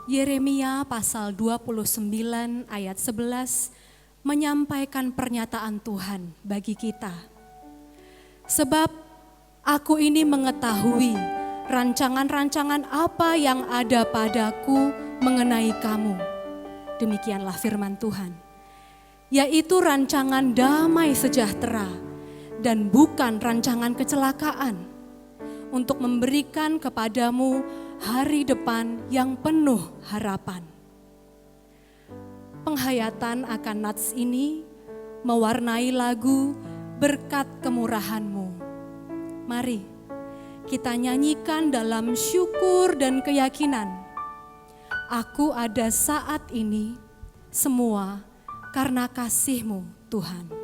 Yeremia pasal 29 ayat 11 menyampaikan pernyataan Tuhan bagi kita. Sebab aku ini mengetahui rancangan-rancangan apa yang ada padaku mengenai kamu. Demikianlah firman Tuhan. Yaitu rancangan damai sejahtera dan bukan rancangan kecelakaan, untuk memberikan kepadamu hari depan yang penuh harapan. Penghayatan akan nats ini mewarnai lagu Berkat Kemurahan-Mu. Mari kita nyanyikan dalam syukur dan keyakinan. Aku ada saat ini semua karena kasih-Mu, Tuhan.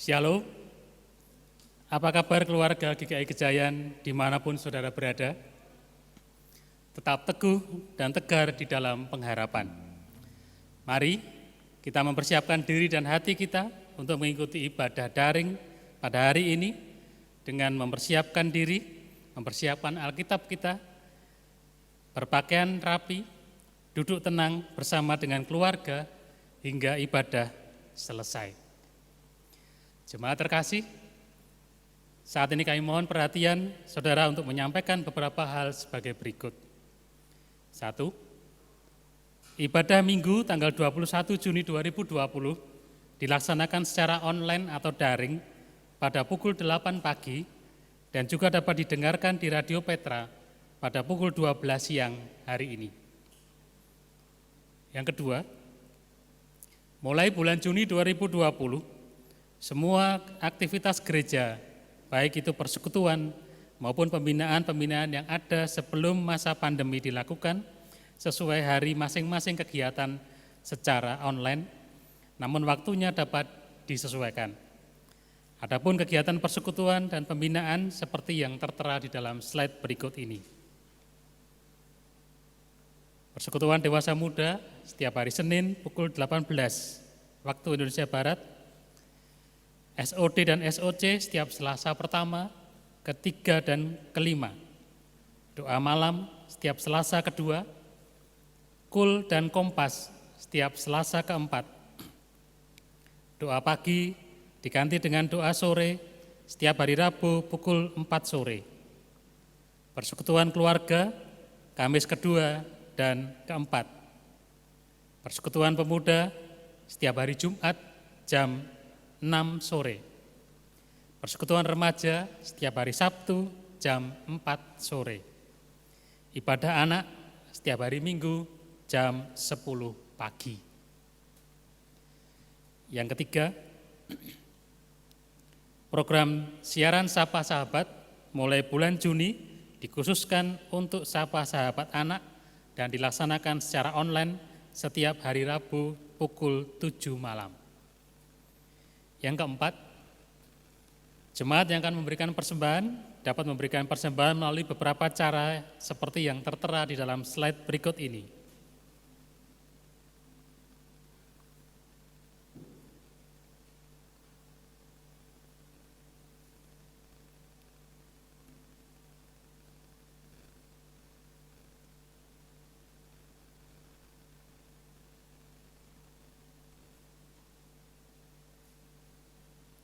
Shalom, apa kabar keluarga GKI Kejayan dimanapun saudara berada? tetap teguh dan tegar di dalam pengharapan. Mari kita mempersiapkan diri dan hati kita untuk mengikuti ibadah daring pada hari ini dengan mempersiapkan diri, mempersiapkan Alkitab kita, berpakaian rapi, duduk tenang bersama dengan keluarga hingga ibadah selesai. Jemaat terkasih, saat ini kami mohon perhatian saudara untuk menyampaikan beberapa hal sebagai berikut. 1. Ibadah Minggu tanggal 21 Juni 2020 dilaksanakan secara online atau daring pada pukul 8 pagi dan juga dapat didengarkan di Radio Petra pada pukul 12 siang hari ini. Yang kedua, mulai bulan Juni 2020, semua aktivitas gereja, baik itu persekutuan maupun pembinaan-pembinaan yang ada sebelum masa pandemi dilakukan sesuai hari masing-masing kegiatan secara online, namun waktunya dapat disesuaikan. Adapun kegiatan persekutuan dan pembinaan seperti yang tertera di dalam slide berikut ini. Persekutuan Dewasa Muda setiap hari Senin pukul 18 waktu Indonesia Barat, SOD dan SOC setiap Selasa pertama, ketiga, dan kelima. Doa malam setiap Selasa kedua, KUL dan Kompas setiap Selasa keempat. Doa pagi diganti dengan doa sore setiap hari Rabu pukul 4 sore. Persekutuan keluarga Kamis kedua dan keempat. Persekutuan pemuda setiap hari Jumat jam 6 sore. Persekutuan remaja setiap hari Sabtu jam 4 sore. Ibadah anak setiap hari Minggu jam 10 pagi. Yang ketiga, program siaran Sapa Sahabat mulai bulan Juni dikhususkan untuk Sapa Sahabat anak dan dilaksanakan secara online setiap hari Rabu pukul 7 malam. Yang keempat, jemaat yang akan memberikan persembahan dapat memberikan persembahan melalui beberapa cara seperti yang tertera di dalam slide berikut ini.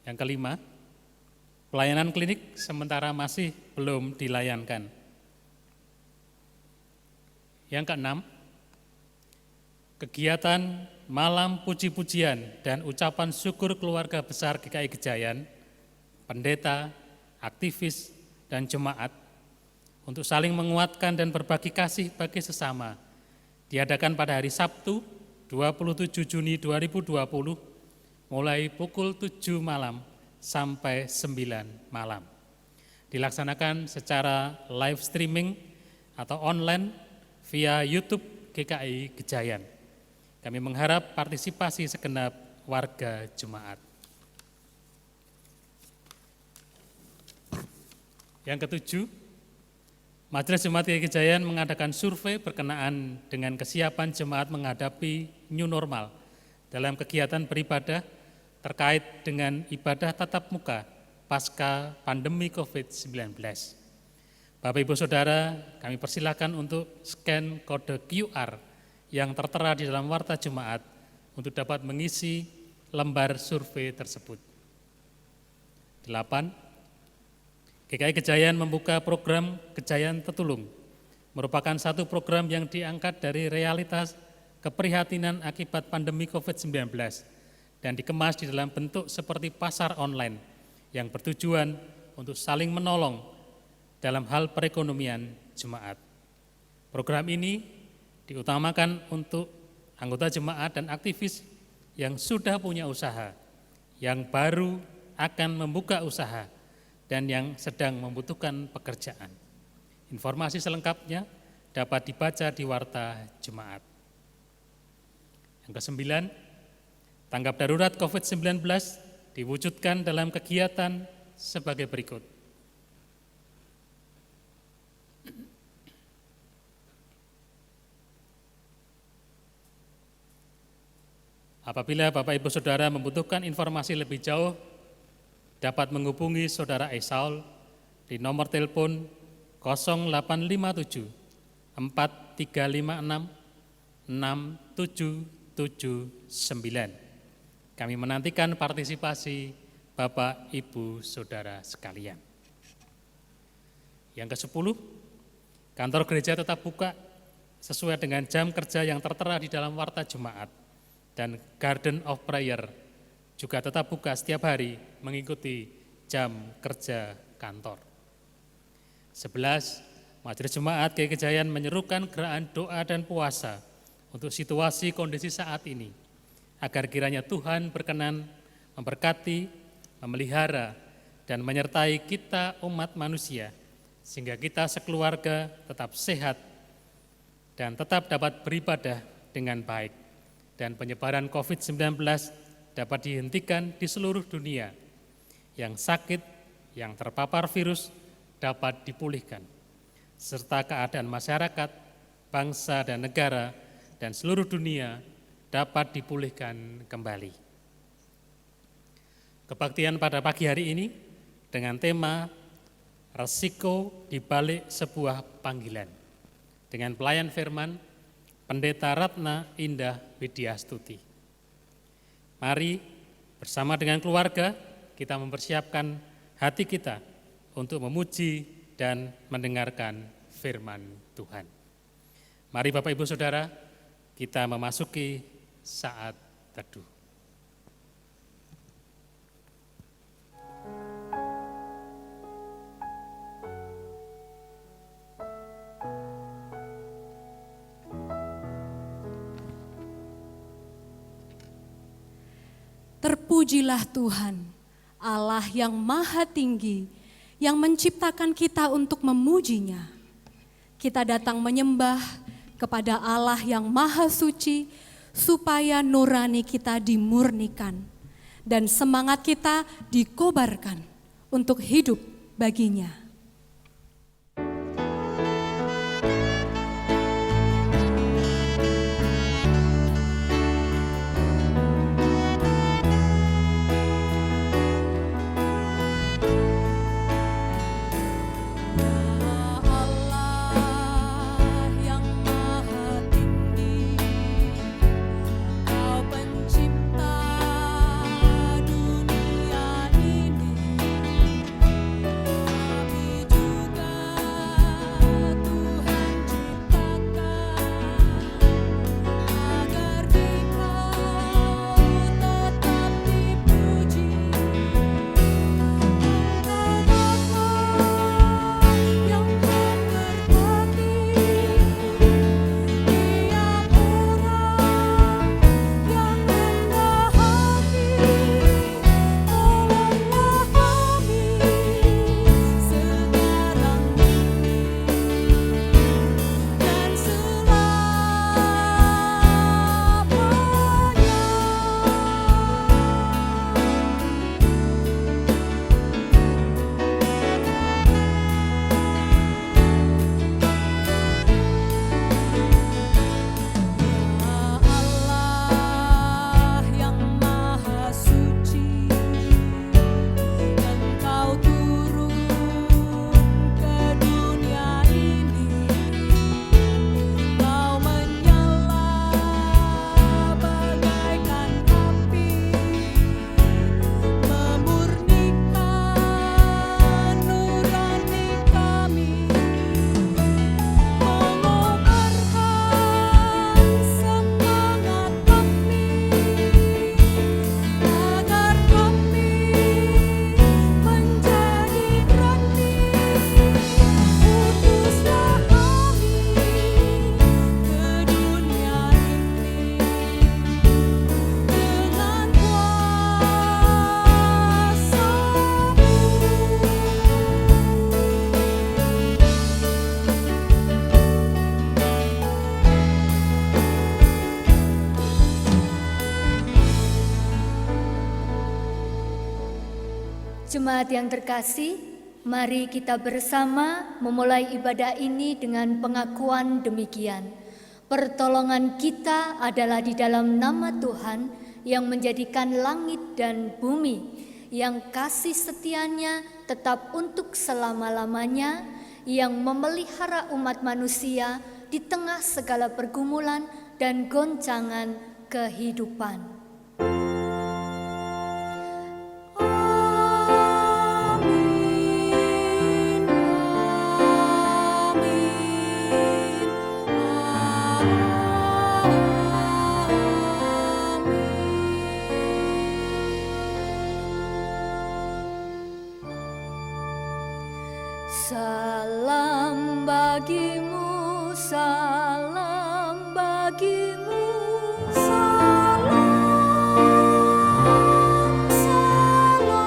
Yang kelima, pelayanan klinik sementara masih belum dilayankan. Yang keenam, kegiatan malam puji-pujian dan ucapan syukur keluarga besar GKI Gejayan, pendeta, aktivis, dan jemaat untuk saling menguatkan dan berbagi kasih bagi sesama diadakan pada hari Sabtu 27 Juni 2020 mulai pukul 7 malam sampai 9 malam. Dilaksanakan secara live streaming atau online via YouTube GKI Gejayan. Kami mengharap partisipasi segenap warga jemaat. Yang ketujuh, Majelis Jemaat GKI Gejayan mengadakan survei berkenaan dengan kesiapan jemaat menghadapi new normal dalam kegiatan beribadah terkait dengan ibadah tatap muka pasca pandemi COVID-19. Bapak Ibu Saudara, kami persilakan untuk scan kode QR yang tertera di dalam warta jemaat untuk dapat mengisi lembar survei tersebut. 8. GKI Gejayan membuka program Gejayan Tetulung, merupakan satu program yang diangkat dari realitas keprihatinan akibat pandemi COVID-19 dan dikemas di dalam bentuk seperti pasar online yang bertujuan untuk saling menolong dalam hal perekonomian jemaat. Program ini diutamakan untuk anggota jemaat dan aktivis yang sudah punya usaha, yang baru akan membuka usaha, dan yang sedang membutuhkan pekerjaan. Informasi selengkapnya dapat dibaca di warta jemaat. Yang kesembilan, tanggap darurat COVID-19 diwujudkan dalam kegiatan sebagai berikut. Apabila Bapak Ibu Saudara membutuhkan informasi lebih jauh, dapat menghubungi Saudara Esaul di nomor telepon 0857 4356 6779. Kami menantikan partisipasi Bapak Ibu Saudara sekalian. Yang ke-10, kantor gereja tetap buka sesuai dengan jam kerja yang tertera di dalam Warta Jemaat, dan Garden of Prayer juga tetap buka setiap hari mengikuti jam kerja kantor. 11, Majelis Jemaat GKI Kejayan menyerukan gerakan doa dan puasa untuk situasi kondisi saat ini, agar kiranya Tuhan berkenan memberkati, memelihara, dan menyertai kita umat manusia, sehingga kita sekeluarga tetap sehat dan tetap dapat beribadah dengan baik, dan penyebaran COVID-19 dapat dihentikan di seluruh dunia. Yang sakit, yang terpapar virus dapat dipulihkan, serta keadaan masyarakat, bangsa dan negara, dan seluruh dunia dapat dipulihkan kembali. Kebaktian pada pagi hari ini dengan tema Resiko di Balik Sebuah Panggilan, dengan pelayan firman Pendeta Ratna Indah Widyastuti. Mari bersama dengan keluarga kita mempersiapkan hati kita untuk memuji dan mendengarkan firman Tuhan. Mari Bapak Ibu Saudara, kita memasuki saat teduh. Terpujilah Tuhan, Allah yang maha tinggi, yang menciptakan kita untuk memujinya. Kita datang menyembah kepada Allah yang maha suci, supaya nurani kita dimurnikan, dan semangat kita dikobarkan untuk hidup baginya. Jemaat yang terkasih, mari kita bersama memulai ibadah ini dengan pengakuan demikian. Pertolongan kita adalah di dalam nama Tuhan yang menjadikan langit dan bumi, yang kasih setianya tetap untuk selama-lamanya, yang memelihara umat manusia di tengah segala pergumulan dan goncangan kehidupan. Salam bagimu, salam bagimu, salam, salam,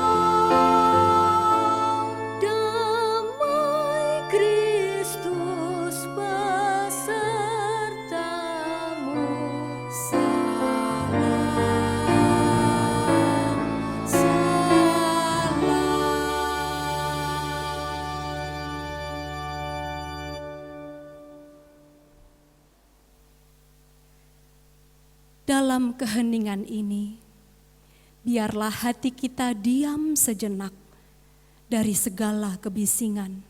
damai Kristus besertamu, salam, salam. Dalam keheningan ini, biarlah hati kita diam sejenak dari segala kebisingan,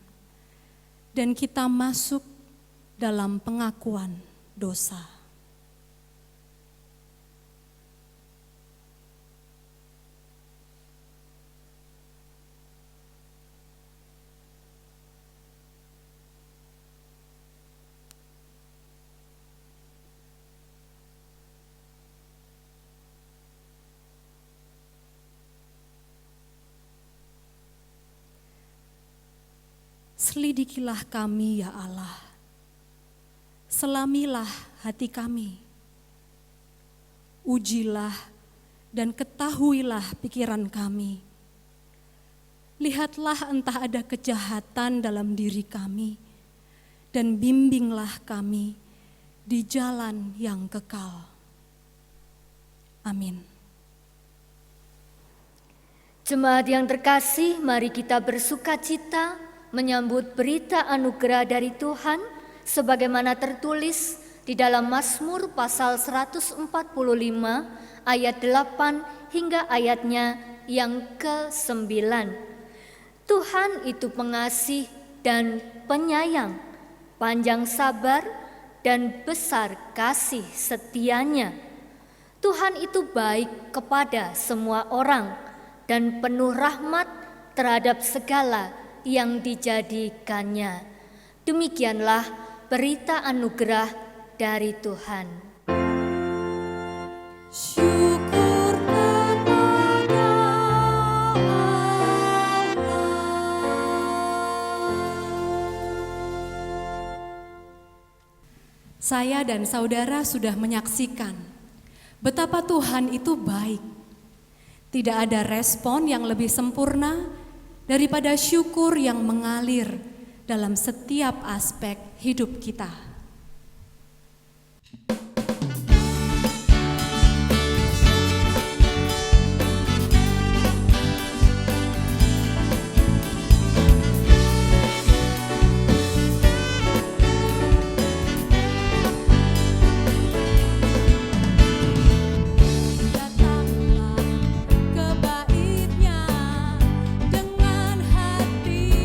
dan kita masuk dalam pengakuan dosa. Selidikilah kami ya Allah, selamilah hati kami, ujilah dan ketahuilah pikiran kami. Lihatlah entah ada kejahatan dalam diri kami, dan bimbinglah kami di jalan yang kekal. Amin. Jemaat yang terkasih, mari kita bersukacita menyambut berita anugerah dari Tuhan sebagaimana tertulis di dalam Mazmur pasal 145 ayat 8 hingga ayatnya yang ke-9. Tuhan itu pengasih dan penyayang, panjang sabar dan besar kasih setianya. Tuhan itu baik kepada semua orang dan penuh rahmat terhadap segala yang dijadikannya. Demikianlah berita anugerah dari Tuhan. Syukur kepada Allah. Saya dan saudara sudah menyaksikan betapa Tuhan itu baik. Tidak ada respon yang lebih sempurna daripada syukur yang mengalir dalam setiap aspek hidup kita.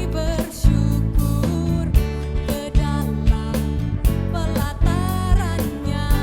Bersyukur ke dalam pelatarannya.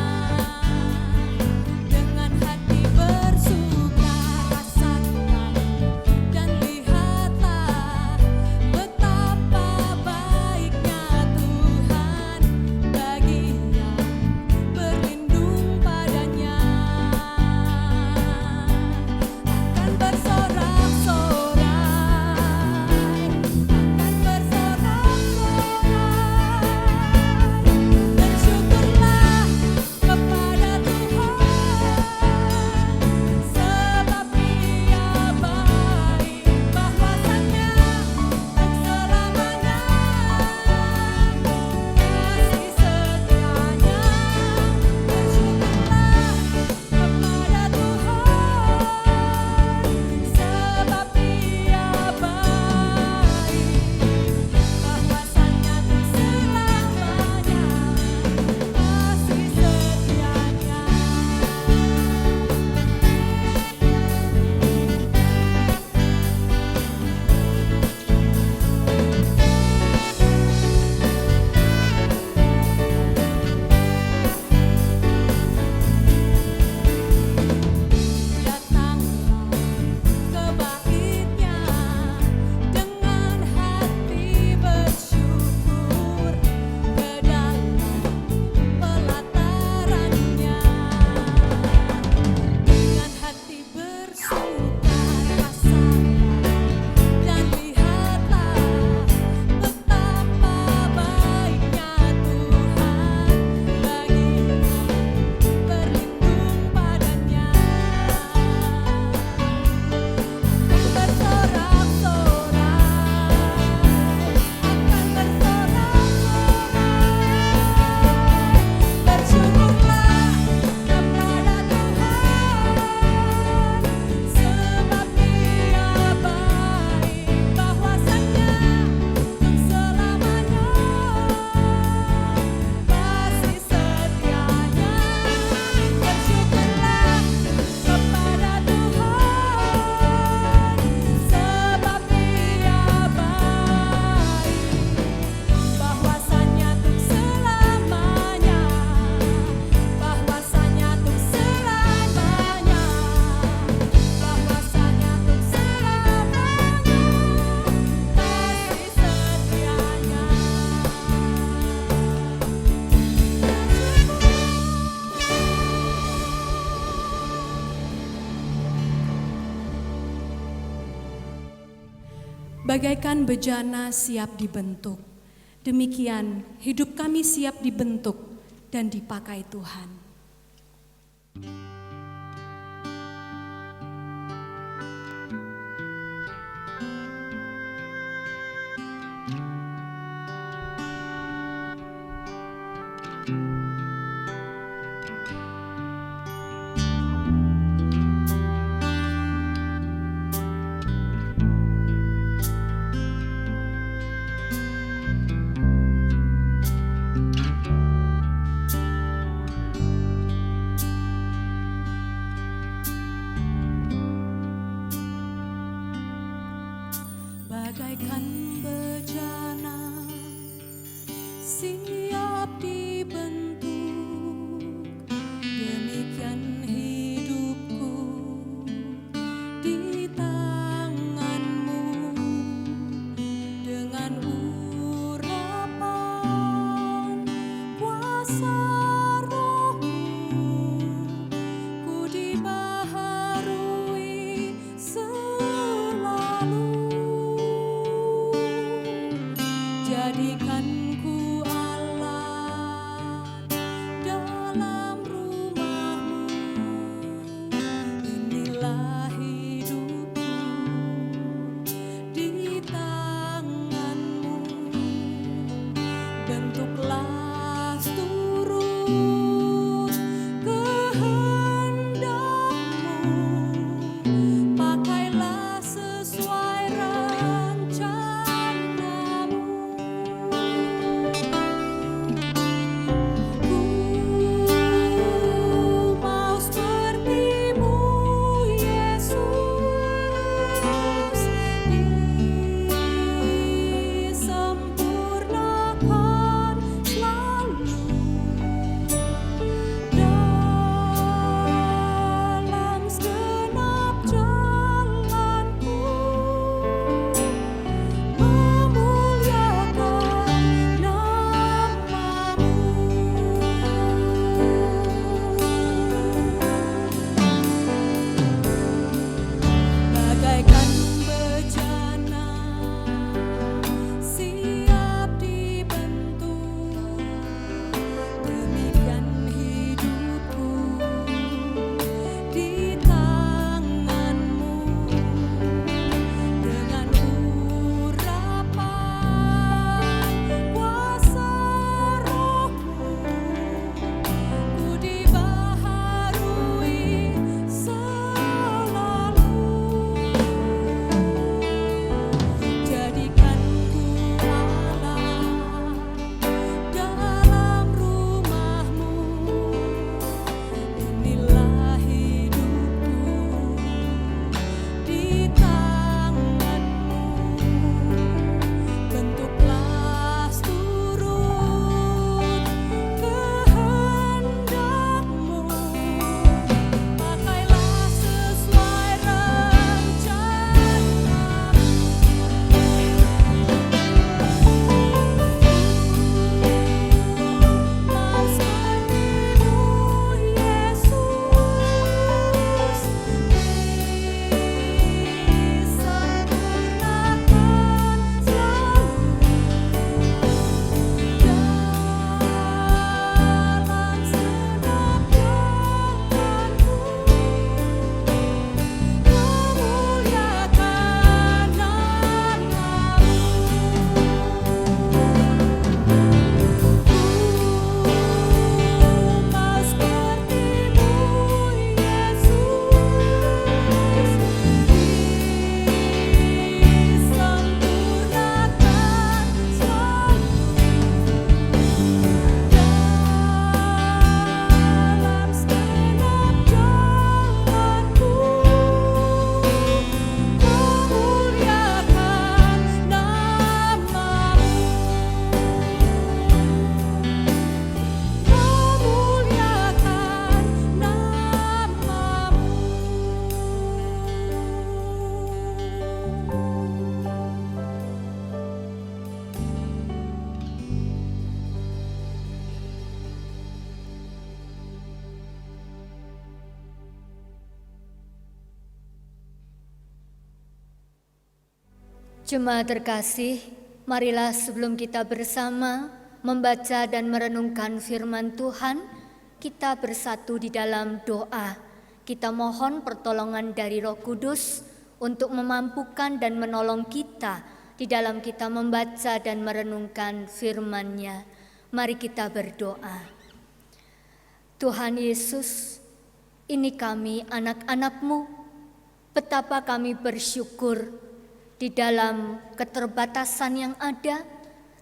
bagaikan bejana siap dibentuk. Demikian hidup kami siap dibentuk dan dipakai Tuhan. Jemaat terkasih, marilah sebelum kita bersama membaca dan merenungkan firman Tuhan, kita bersatu di dalam doa. Kita mohon pertolongan dari Roh Kudus untuk memampukan dan menolong kita di dalam kita membaca dan merenungkan firman-Nya. Mari kita berdoa. Tuhan Yesus, ini kami anak-anak-Mu, betapa kami bersyukur di dalam keterbatasan yang ada,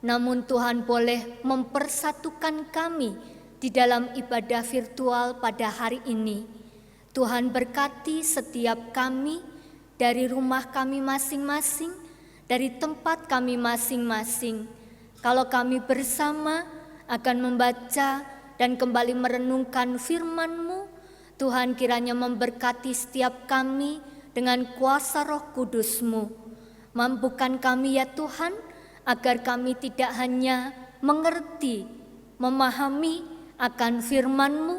namun Tuhan boleh mempersatukan kami di dalam ibadah virtual pada hari ini. Tuhan berkati setiap kami dari rumah kami masing-masing, dari tempat kami masing-masing. Kalau kami bersama akan membaca dan kembali merenungkan firman-Mu, Tuhan kiranya memberkati setiap kami dengan kuasa Roh Kudus-Mu. Mampukan kami ya Tuhan, agar kami tidak hanya mengerti, memahami akan firman-Mu,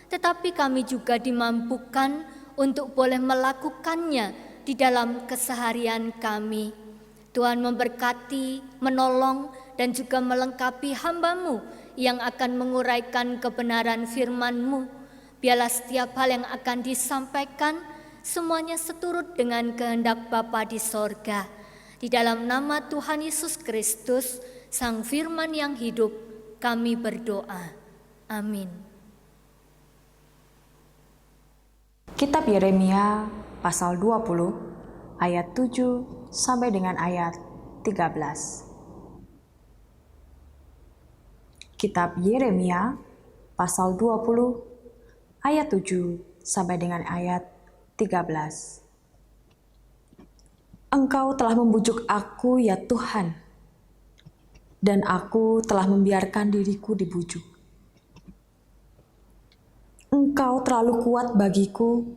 tetapi kami juga dimampukan untuk boleh melakukannya di dalam keseharian kami. Tuhan memberkati, menolong, dan juga melengkapi hamba-Mu yang akan menguraikan kebenaran firman-Mu. Biarlah setiap hal yang akan disampaikan, semuanya seturut dengan kehendak Bapa di sorga. Di dalam nama Tuhan Yesus Kristus, Sang Firman yang hidup, kami berdoa. Amin. Kitab Yeremia pasal 20 ayat 7 sampai dengan ayat 13. Kitab Yeremia pasal 20 ayat 7 sampai dengan ayat 13. Engkau telah membujuk aku ya Tuhan, dan aku telah membiarkan diriku dibujuk. Engkau terlalu kuat bagiku,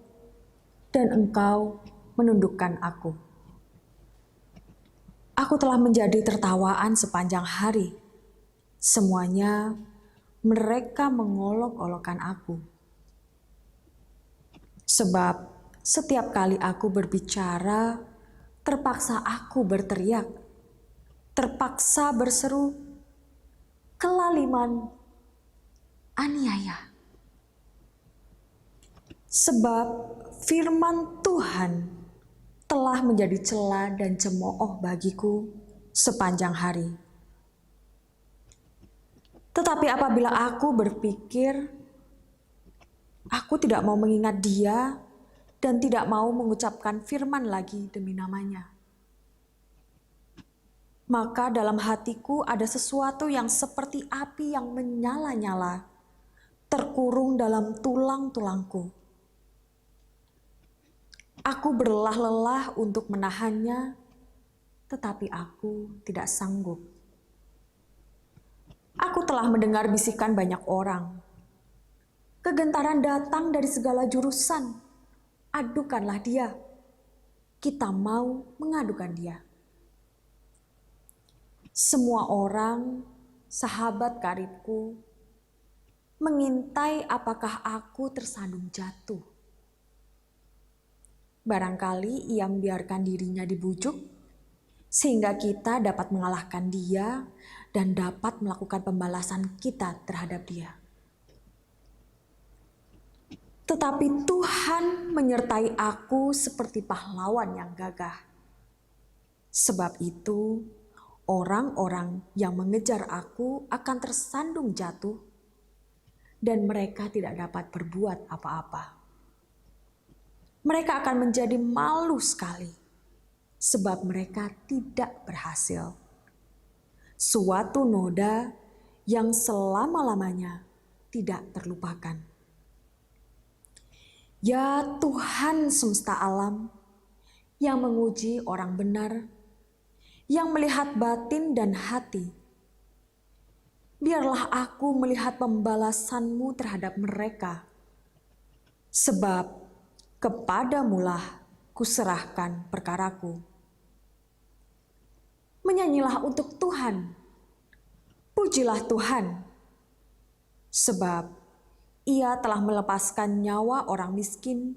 dan engkau menundukkan aku. Aku telah menjadi tertawaan sepanjang hari. Semuanya mereka mengolok-olokkan aku. Sebab setiap kali aku berbicara, terpaksa aku berteriak, terpaksa berseru, kelaliman, aniaya. Sebab firman Tuhan telah menjadi cela dan cemooh bagiku sepanjang hari. Tetapi apabila aku berpikir, aku tidak mau mengingat Dia dan tidak mau mengucapkan firman lagi demi namanya, maka dalam hatiku ada sesuatu yang seperti api yang menyala-nyala, terkurung dalam tulang-tulangku. Aku berlelah-lelah untuk menahannya, tetapi aku tidak sanggup. Aku telah mendengar bisikan banyak orang. Kegentaran datang dari segala jurusan. Adukanlah dia. Kita mau mengadukan dia. Semua orang, sahabat karibku, mengintai apakah aku tersandung jatuh. Barangkali ia membiarkan dirinya dibujuk, sehingga kita dapat mengalahkan dia dan dapat melakukan pembalasan kita terhadap dia. Tetapi Tuhan menyertai aku seperti pahlawan yang gagah. Sebab itu, orang-orang yang mengejar aku akan tersandung jatuh, dan mereka tidak dapat berbuat apa-apa. Mereka akan menjadi malu sekali, sebab mereka tidak berhasil. Suatu noda yang selama-lamanya tidak terlupakan. Ya Tuhan semesta alam, yang menguji orang benar, yang melihat batin dan hati, biarlah aku melihat pembalasan-Mu terhadap mereka, sebab kepadamulah kuserahkan perkaraku. Menyanyilah untuk Tuhan, pujilah Tuhan, sebab Ia telah melepaskan nyawa orang miskin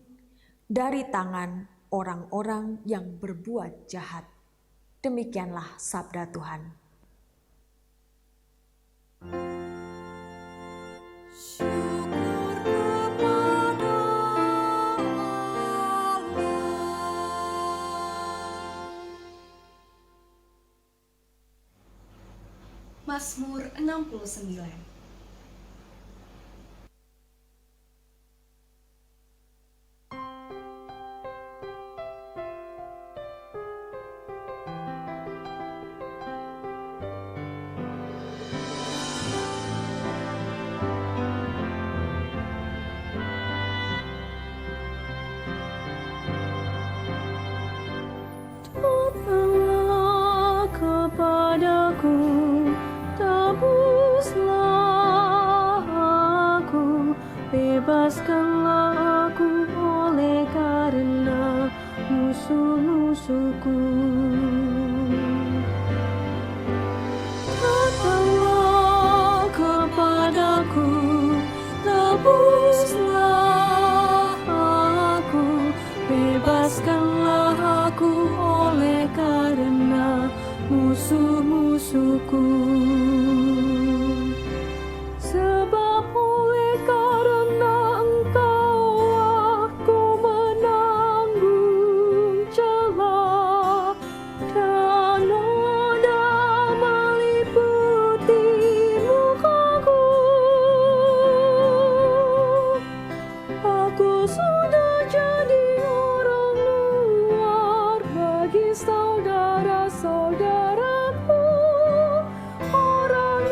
dari tangan orang-orang yang berbuat jahat. Demikianlah sabda Tuhan. Syukur kepada Allah. Mazmur 69. Datanglah kepadaku, tebuslah aku, bebaskanlah aku oleh karena musuh-musuhku. Datanglah kepadaku, tebuslah aku, bebaskanlah aku oleh karena musuh-musuhku. Sebab oleh karena Engkau aku menanggung celah, dan noda meliputi mukaku. Aku sudah jadi orang luar bagi saudara-saudaraku, orang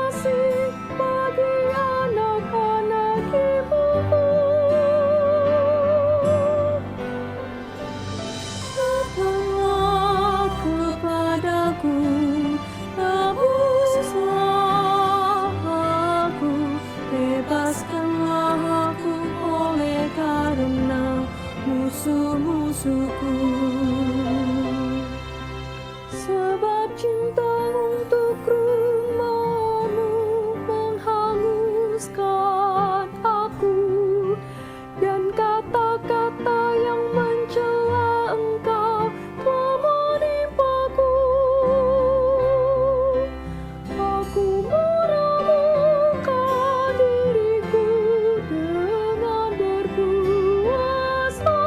asing bagi anak-anak ibuku. Datanglah kepadaku, tebuslah aku, bebaskanlah aku oleh karena musuh-musuhku. Sebab cinta untuk rumah-Mu menghanguskan aku, dan kata-kata yang mencela Engkau telah menimpaku. Aku meramuka diriku dengan berpuasa,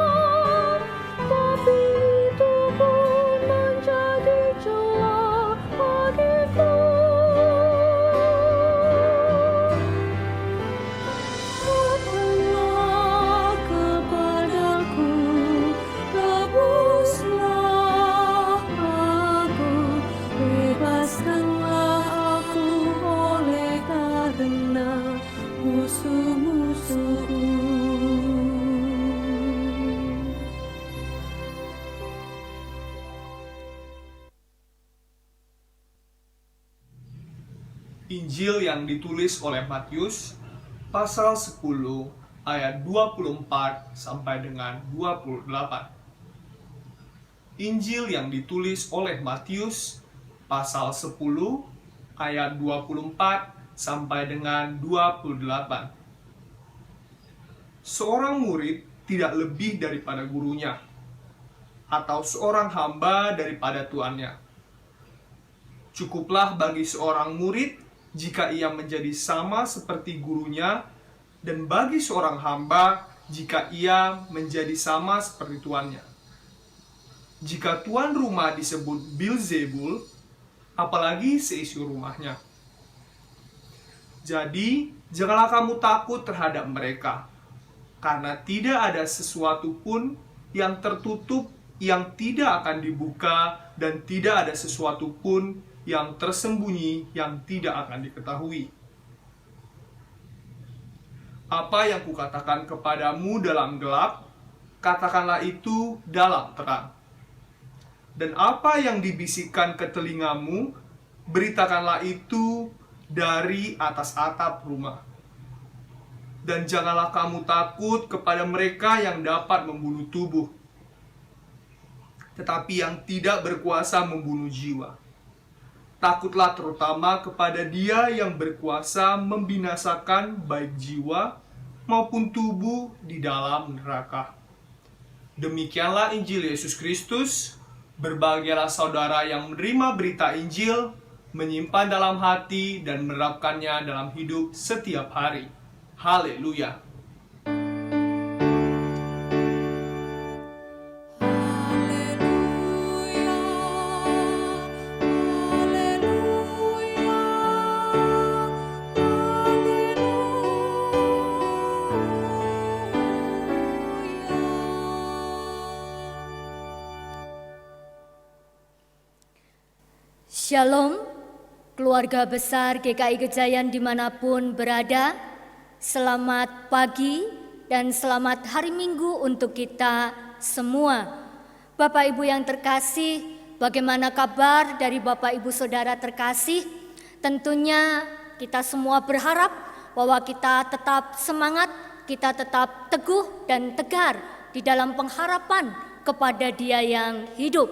tapi itu pun menjadi celah bagiku. Datanglah kepadaku, tebuslah aku, bebaskanlah aku oleh karena musuh-musuhku. Injil yang ditulis oleh Matius pasal 10 ayat 24 sampai dengan 28. Injil yang ditulis oleh Matius pasal 10 ayat 24 sampai dengan 28. Seorang murid tidak lebih daripada gurunya, atau seorang hamba daripada tuannya. Cukuplah bagi seorang murid jika ia menjadi sama seperti gurunya, dan bagi seorang hamba jika ia menjadi sama seperti tuannya. Jika tuan rumah disebut Bilzebul, apalagi seisi rumahnya. Jadi, janganlah kamu takut terhadap mereka, karena tidak ada sesuatu pun yang tertutup yang tidak akan dibuka, dan tidak ada sesuatu pun yang tersembunyi yang tidak akan diketahui. Apa yang kukatakan kepadamu dalam gelap, katakanlah itu dalam terang. Dan apa yang dibisikkan ke telingamu, beritakanlah itu dari atas atap rumah. Dan janganlah kamu takut kepada mereka yang dapat membunuh tubuh, tetapi yang tidak berkuasa membunuh jiwa. Takutlah terutama kepada Dia yang berkuasa membinasakan baik jiwa maupun tubuh di dalam neraka. Demikianlah Injil Yesus Kristus. Berbahagialah saudara yang menerima berita Injil, menyimpan dalam hati dan menerapkannya dalam hidup setiap hari. Haleluya. Shalom, keluarga besar GKI Gejayan dimanapun berada. Selamat pagi dan selamat hari Minggu untuk kita semua. Bapak Ibu yang terkasih, bagaimana kabar dari Bapak Ibu Saudara terkasih? Tentunya kita semua berharap bahwa kita tetap semangat, kita tetap teguh dan tegar di dalam pengharapan kepada Dia yang hidup.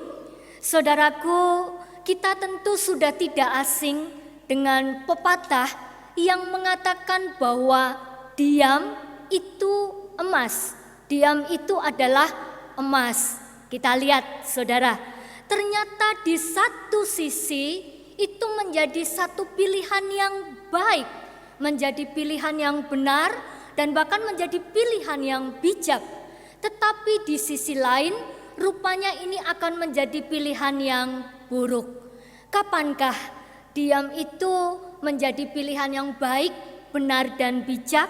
Saudaraku, kita tentu sudah tidak asing dengan pepatah yang mengatakan bahwa diam itu emas. Diam itu adalah emas. Kita lihat saudara, ternyata di satu sisi itu menjadi satu pilihan yang baik, menjadi pilihan yang benar dan bahkan menjadi pilihan yang bijak. Tetapi di sisi lain rupanya ini akan menjadi pilihan yang buruk. Kapankah diam itu menjadi pilihan yang baik, benar dan bijak?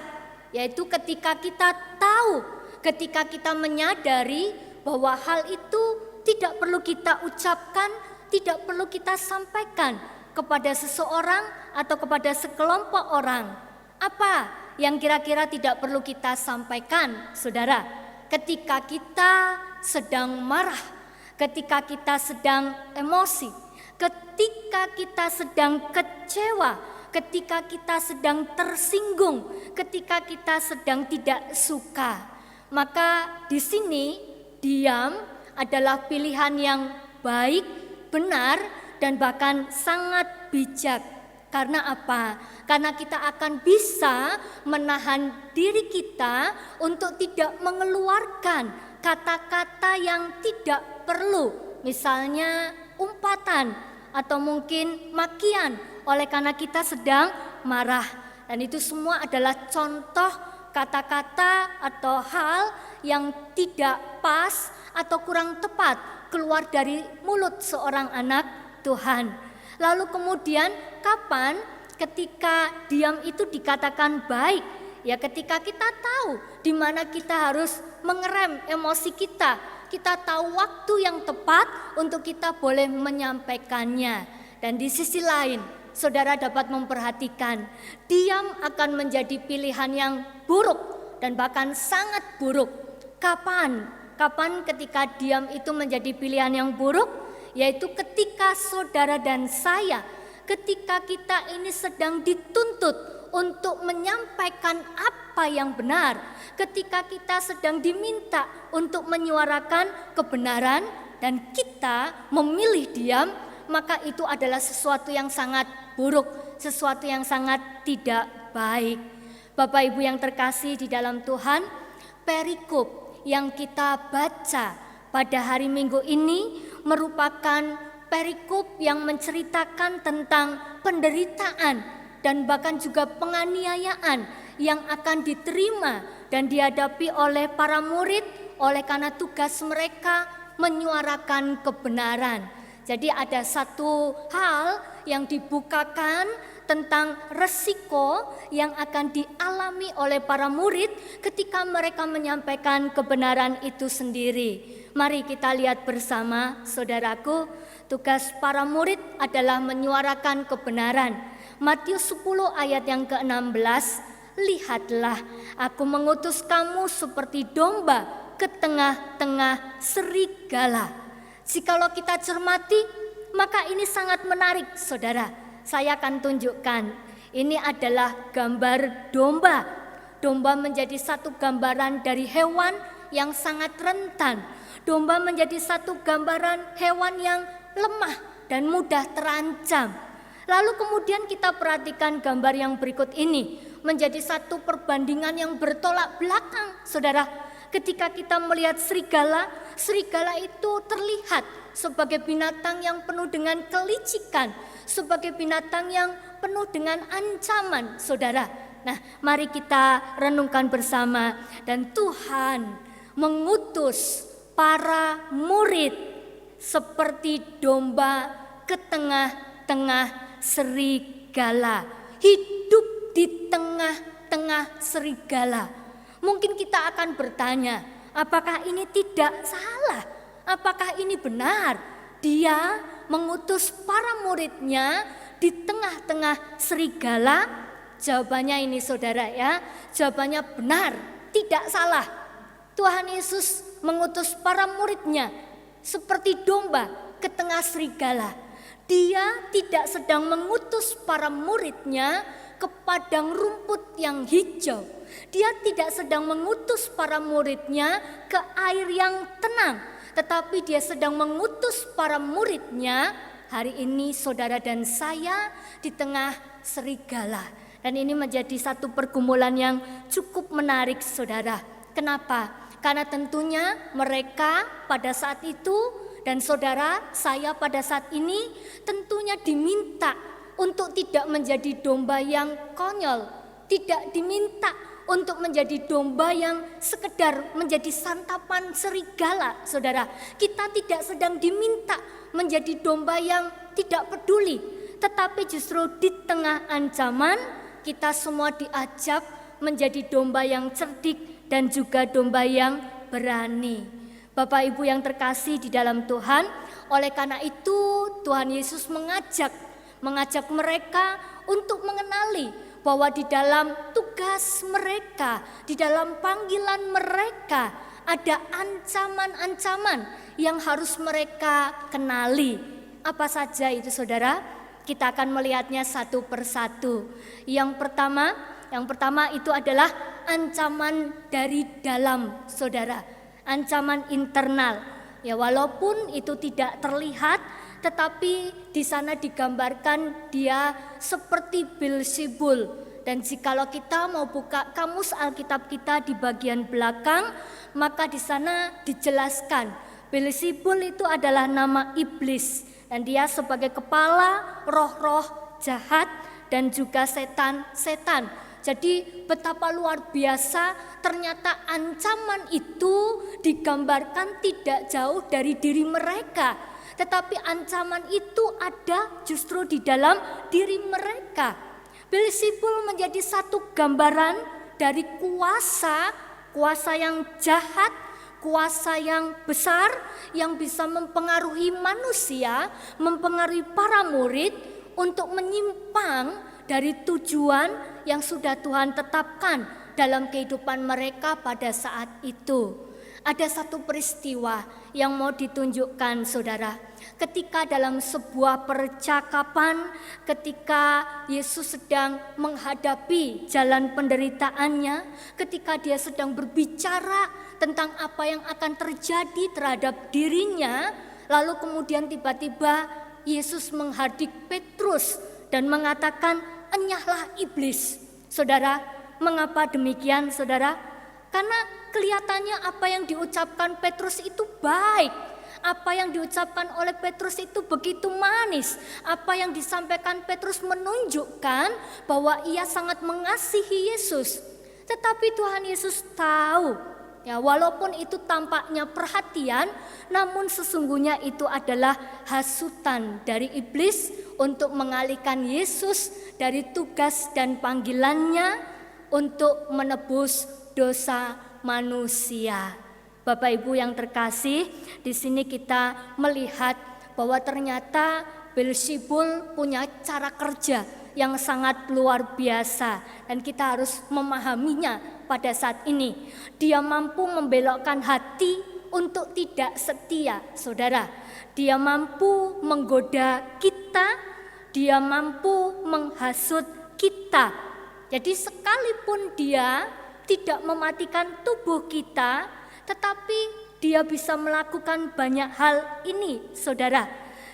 Yaitu ketika kita tahu, ketika kita menyadari bahwa hal itu tidak perlu kita ucapkan, tidak perlu kita sampaikan kepada seseorang atau kepada sekelompok orang. Apa yang kira-kira tidak perlu kita sampaikan, saudara? Ketika kita sedang marah, ketika kita sedang emosi, ketika kita sedang kecewa, ketika kita sedang tersinggung, ketika kita sedang tidak suka. Maka di sini diam adalah pilihan yang baik, benar dan bahkan sangat bijak. Karena apa? Karena kita akan bisa menahan diri kita untuk tidak mengeluarkan kata-kata yang tidak perlu. Misalnya umpatan atau mungkin makian oleh karena kita sedang marah. Dan itu semua adalah contoh kata-kata atau hal yang tidak pas atau kurang tepat keluar dari mulut seorang anak Tuhan. Lalu kemudian kapan ketika diam itu dikatakan baik? Ya ketika kita tahu di mana kita harus mengerem emosi kita. Kita tahu waktu yang tepat untuk kita boleh menyampaikannya. Dan di sisi lain, saudara dapat memperhatikan, diam akan menjadi pilihan yang buruk dan bahkan sangat buruk. Kapan? Kapan ketika diam itu menjadi pilihan yang buruk? Yaitu ketika saudara dan saya, ketika kita ini sedang dituntut untuk menyampaikan apa yang benar, ketika kita sedang diminta untuk menyuarakan kebenaran dan kita memilih diam, maka itu adalah sesuatu yang sangat buruk, sesuatu yang sangat tidak baik. Bapak Ibu yang terkasih di dalam Tuhan, perikop yang kita baca pada hari Minggu ini merupakan perikop yang menceritakan tentang penderitaan dan bahkan juga penganiayaan yang akan diterima dan dihadapi oleh para murid oleh karena tugas mereka menyuarakan kebenaran. Jadi ada satu hal yang dibukakan tentang resiko yang akan dialami oleh para murid ketika mereka menyampaikan kebenaran itu sendiri. Mari kita lihat bersama, saudaraku, tugas para murid adalah menyuarakan kebenaran. Matius 10 ayat yang ke-16, lihatlah aku mengutus kamu seperti domba ke tengah-tengah serigala. Jikalau kita cermati, maka ini sangat menarik, saudara. Saya akan tunjukkan, ini adalah gambar domba. Domba menjadi satu gambaran dari hewan yang sangat rentan. Domba menjadi satu gambaran hewan yang lemah dan mudah terancam. Lalu kemudian kita perhatikan gambar yang berikut ini menjadi satu perbandingan yang bertolak belakang, saudara. Ketika kita melihat serigala, serigala itu terlihat sebagai binatang yang penuh dengan kelicikan, sebagai binatang yang penuh dengan ancaman, saudara. Nah, mari kita renungkan bersama. Dan Tuhan mengutus para murid seperti domba ke tengah-tengah serigala. Hidup di tengah-tengah serigala. Mungkin kita akan bertanya, apakah ini tidak salah? Apakah ini benar? Dia mengutus para muridnya di tengah-tengah serigala. Jawabannya ini saudara ya, jawabannya benar, tidak salah. Tuhan Yesus mengutus para muridnya seperti domba ke tengah serigala. Dia tidak sedang mengutus para muridnya ke padang rumput yang hijau. Dia tidak sedang mengutus para muridnya ke air yang tenang, tetapi dia sedang mengutus para muridnya hari ini saudara dan saya di tengah serigala. Dan ini menjadi satu pergumulan yang cukup menarik saudara. Kenapa? Karena tentunya mereka pada saat itu dan saudara saya pada saat ini tentunya diminta untuk tidak menjadi domba yang konyol, tidak diminta untuk menjadi domba yang sekedar menjadi santapan serigala, saudara. Kita tidak sedang diminta menjadi domba yang tidak peduli, tetapi justru di tengah ancaman kita semua diajak menjadi domba yang cerdik dan juga domba yang berani. Bapak Ibu yang terkasih di dalam Tuhan, oleh karena itu Tuhan Yesus mengajak mereka untuk mengenali bahwa di dalam tugas mereka, di dalam panggilan mereka ada ancaman-ancaman yang harus mereka kenali. Apa saja itu saudara? Kita akan melihatnya satu persatu. Yang pertama itu adalah ancaman dari dalam saudara, ancaman internal. Ya walaupun itu tidak terlihat, tetapi di sana digambarkan dia seperti Beelzebul. Dan jikalau kita mau buka kamus Alkitab kita di bagian belakang, maka di sana dijelaskan Beelzebul itu adalah nama iblis dan dia sebagai kepala roh-roh jahat dan juga setan-setan. Jadi betapa luar biasa ternyata ancaman itu digambarkan tidak jauh dari diri mereka, tetapi ancaman itu ada justru di dalam diri mereka. Beelzebul menjadi satu gambaran dari kuasa yang jahat, kuasa yang besar yang bisa mempengaruhi manusia, mempengaruhi para murid untuk menyimpang dari tujuan yang sudah Tuhan tetapkan dalam kehidupan mereka pada saat itu. Ada satu peristiwa yang mau ditunjukkan saudara. Ketika dalam sebuah percakapan, ketika Yesus sedang menghadapi jalan penderitaannya, ketika dia sedang berbicara tentang apa yang akan terjadi terhadap dirinya, lalu kemudian tiba-tiba Yesus menghadik Petrus dan mengatakan, "Enyahlah iblis." Saudara, mengapa demikian saudara? Karena kelihatannya apa yang diucapkan Petrus itu baik. Apa yang diucapkan oleh Petrus itu begitu manis. Apa yang disampaikan Petrus menunjukkan bahwa ia sangat mengasihi Yesus. Tetapi Tuhan Yesus tahu, ya walaupun itu tampaknya perhatian, namun sesungguhnya itu adalah hasutan dari iblis untuk mengalihkan Yesus dari tugas dan panggilannya untuk menebus dosa manusia. Bapak Ibu yang terkasih, di sini kita melihat bahwa ternyata Beelzebul punya cara kerja yang sangat luar biasa dan kita harus memahaminya pada saat ini. Dia mampu membelokkan hati untuk tidak setia, saudara. Dia mampu menggoda kita, dia mampu menghasut kita. Jadi sekalipun dia tidak mematikan tubuh kita, tetapi dia bisa melakukan banyak hal ini, saudara.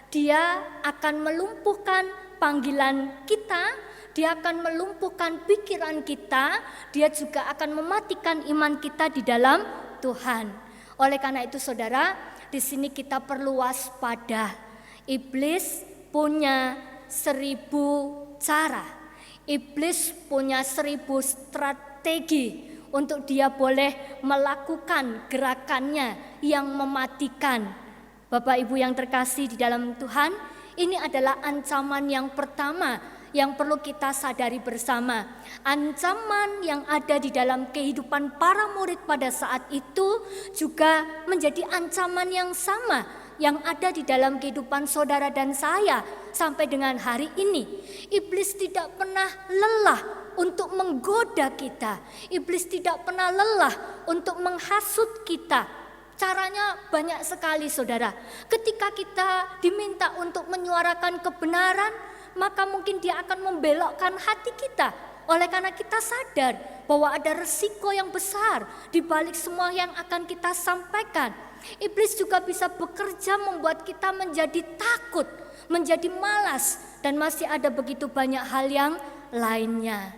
Dia akan melumpuhkan panggilan kita, dia akan melumpuhkan pikiran kita, dia juga akan mematikan iman kita di dalam Tuhan. Oleh karena itu saudara, di sini kita perlu waspada. Iblis punya 1000 cara. Iblis punya 1000 strategi untuk dia boleh melakukan gerakannya yang mematikan. Bapak Ibu yang terkasih di dalam Tuhan, ini adalah ancaman yang pertama yang perlu kita sadari bersama. Ancaman yang ada di dalam kehidupan para murid pada saat itu juga menjadi ancaman yang sama yang ada di dalam kehidupan saudara dan saya sampai dengan hari ini. Iblis tidak pernah lelah untuk menggoda kita. Iblis tidak pernah lelah untuk menghasut kita. Caranya banyak sekali saudara. Ketika kita diminta untuk menyuarakan kebenaran, maka mungkin dia akan membelokkan hati kita. Oleh karena kita sadar bahwa ada resiko yang besar di balik semua yang akan kita sampaikan. Iblis juga bisa bekerja membuat kita menjadi takut, menjadi malas, dan masih ada begitu banyak hal yang lainnya.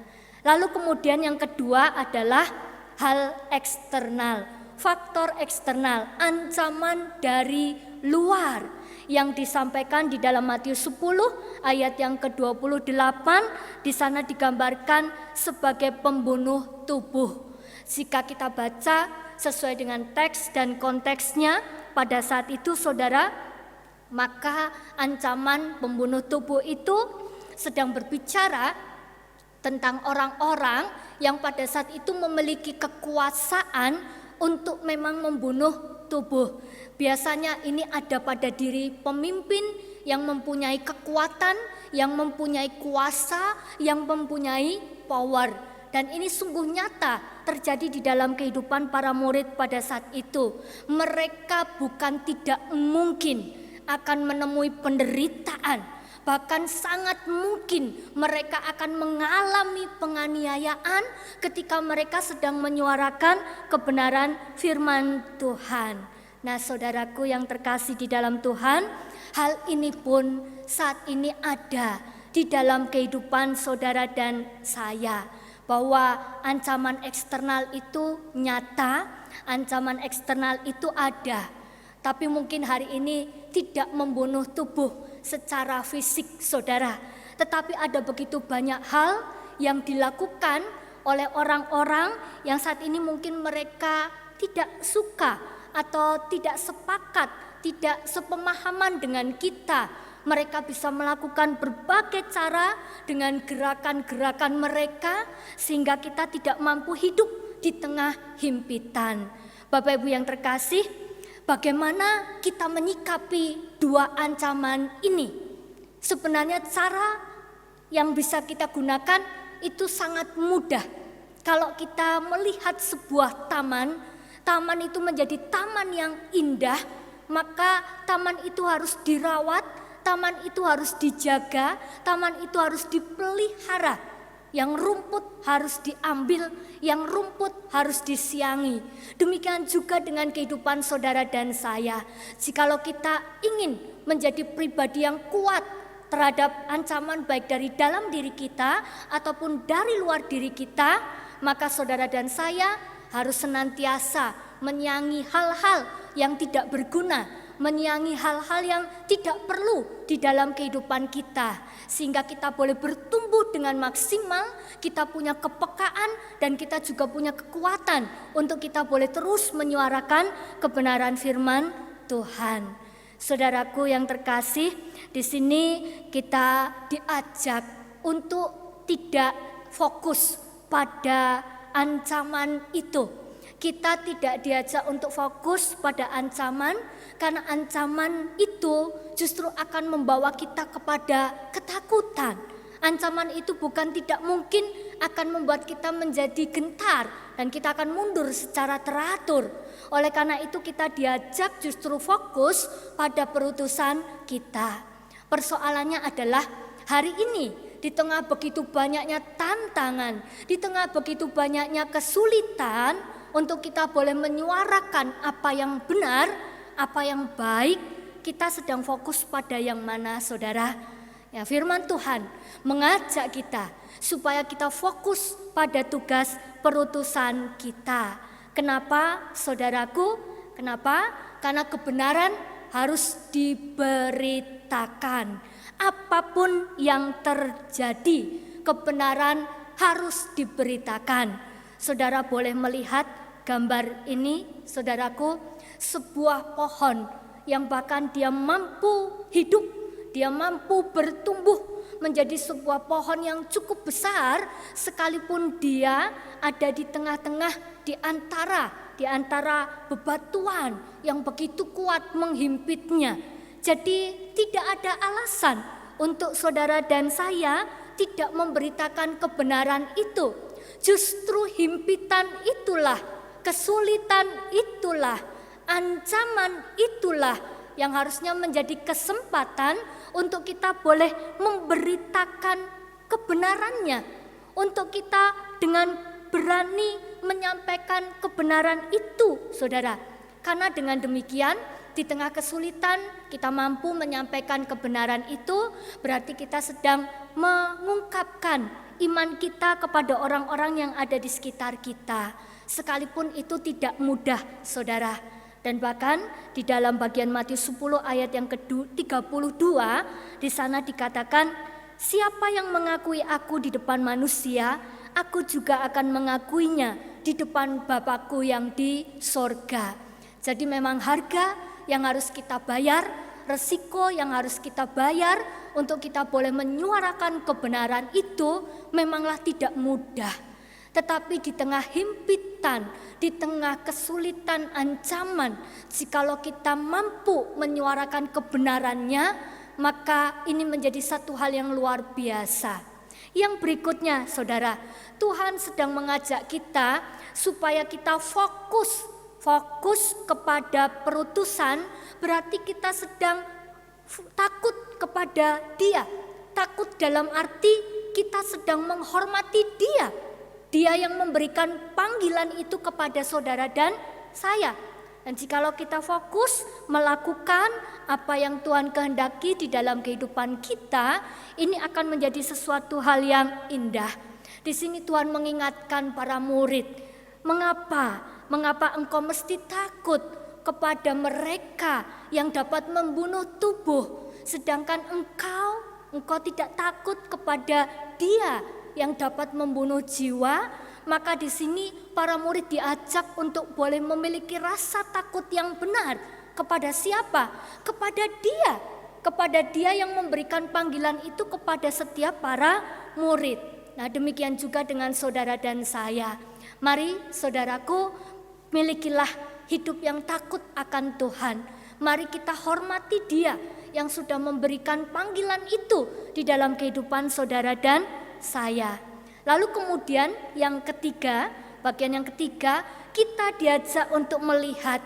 Lalu kemudian yang kedua adalah hal eksternal, faktor eksternal, ancaman dari luar yang disampaikan di dalam Matius 10 ayat yang ke-28. Di sana digambarkan sebagai pembunuh tubuh. Jika kita baca sesuai dengan teks dan konteksnya pada saat itu saudara, maka ancaman pembunuh tubuh itu sedang berbicara tentang orang-orang yang pada saat itu memiliki kekuasaan untuk memang membunuh tubuh. Biasanya ini ada pada diri pemimpin yang mempunyai kekuatan, yang mempunyai kuasa, yang mempunyai power. Dan ini sungguh nyata terjadi di dalam kehidupan para murid pada saat itu. Mereka bukan tidak mungkin akan menemui penderitaan, bahkan sangat mungkin mereka akan mengalami penganiayaan ketika mereka sedang menyuarakan kebenaran firman Tuhan. Nah, saudaraku yang terkasih di dalam Tuhan, hal ini pun saat ini ada di dalam kehidupan saudara dan saya. Bahwa ancaman eksternal itu nyata, ancaman eksternal itu ada. Tapi mungkin hari ini tidak membunuh tubuh secara fisik saudara. Tetapi ada begitu banyak hal yang dilakukan oleh orang-orang yang saat ini mungkin mereka tidak suka atau tidak sepakat, tidak sepemahaman dengan kita. Mereka bisa melakukan berbagai cara dengan gerakan-gerakan mereka sehingga kita tidak mampu hidup di tengah himpitan. Bapak Ibu yang terkasih, bagaimana kita menyikapi dua ancaman ini? Sebenarnya cara yang bisa kita gunakan itu sangat mudah. Kalau kita melihat sebuah taman, taman itu menjadi taman yang indah, maka taman itu harus dirawat, taman itu harus dijaga, taman itu harus dipelihara. Yang rumput harus diambil, yang rumput harus disiangi. Demikian juga dengan kehidupan saudara dan saya. Jikalau kita ingin menjadi pribadi yang kuat terhadap ancaman baik dari dalam diri kita ataupun dari luar diri kita, maka saudara dan saya harus senantiasa menyiangi hal-hal yang tidak berguna, menyiangi hal-hal yang tidak perlu di dalam kehidupan kita, sehingga kita boleh bertumbuh dengan maksimal, kita punya kepekaan dan kita juga punya kekuatan untuk kita boleh terus menyuarakan kebenaran firman Tuhan. Saudaraku yang terkasih, di sini kita diajak untuk tidak fokus pada ancaman itu. Kita tidak diajak untuk fokus pada ancaman, karena ancaman itu justru akan membawa kita kepada ketakutan. Ancaman itu bukan tidak mungkin akan membuat kita menjadi gentar dan kita akan mundur secara teratur. Oleh karena itu kita diajak justru fokus pada perutusan kita. Persoalannya adalah hari ini di tengah begitu banyaknya tantangan, di tengah begitu banyaknya kesulitan, untuk kita boleh menyuarakan apa yang benar, apa yang baik, kita sedang fokus pada yang mana saudara? Ya, firman Tuhan mengajak kita supaya kita fokus pada tugas perutusan kita. Kenapa saudaraku? Kenapa? Karena kebenaran harus diberitakan. Apapun yang terjadi, kebenaran harus diberitakan. Saudara boleh melihat gambar ini, saudaraku, sebuah pohon yang bahkan dia mampu hidup, dia mampu bertumbuh menjadi sebuah pohon yang cukup besar, sekalipun dia ada di tengah-tengah di antara bebatuan yang begitu kuat menghimpitnya. Jadi tidak ada alasan untuk saudara dan saya tidak memberitakan kebenaran itu. Justru himpitan itulah, kesulitan itulah, ancaman itulah yang harusnya menjadi kesempatan untuk kita boleh memberitakan kebenarannya, untuk kita dengan berani menyampaikan kebenaran itu, saudara. Karena dengan demikian, di tengah kesulitan kita mampu menyampaikan kebenaran itu, berarti kita sedang mengungkapkan iman kita kepada orang-orang yang ada di sekitar kita. Sekalipun itu tidak mudah, saudara. Dan bahkan di dalam bagian Matius 10 ayat yang ke-32, di sana dikatakan, siapa yang mengakui aku di depan manusia, aku juga akan mengakuinya di depan Bapakku yang di sorga. Jadi memang harga yang harus kita bayar, resiko yang harus kita bayar untuk kita boleh menyuarakan kebenaran itu memanglah tidak mudah. Tetapi di tengah himpitan, di tengah kesulitan ancaman, jikalau kita mampu menyuarakan kebenarannya, maka ini menjadi satu hal yang luar biasa. Yang berikutnya, saudara, Tuhan sedang mengajak kita supaya kita fokus kepada perutusan, berarti kita sedang takut kepada Dia. Takut dalam arti kita sedang menghormati Dia. Dia yang memberikan panggilan itu kepada saudara dan saya. Dan jikalau kita fokus melakukan apa yang Tuhan kehendaki di dalam kehidupan kita, ini akan menjadi sesuatu hal yang indah. Di sini Tuhan mengingatkan para murid, mengapa engkau mesti takut kepada mereka yang dapat membunuh tubuh, sedangkan engkau tidak takut kepada Dia yang dapat membunuh jiwa. Maka di sini para murid diajak untuk boleh memiliki rasa takut yang benar. Kepada siapa? Kepada Dia yang memberikan panggilan itu kepada setiap para murid. Nah, demikian juga dengan saudara dan saya. Mari saudaraku, milikilah hidup yang takut akan Tuhan. Mari kita hormati Dia yang sudah memberikan panggilan itu di dalam kehidupan saudara dan saya. Lalu kemudian yang ketiga, bagian yang ketiga, kita diajak untuk melihat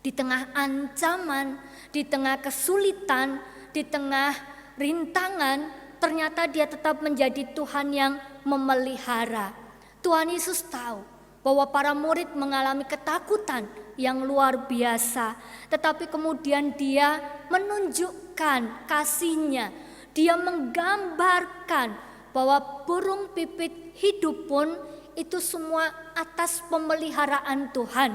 di tengah ancaman, di tengah kesulitan, di tengah rintangan, ternyata Dia tetap menjadi Tuhan yang memelihara. Tuhan Yesus tahu bahwa para murid mengalami ketakutan yang luar biasa, tetapi kemudian Dia menunjukkan kasih-Nya. Dia menggambarkan bahwa burung pipit hidup pun itu semua atas pemeliharaan Tuhan.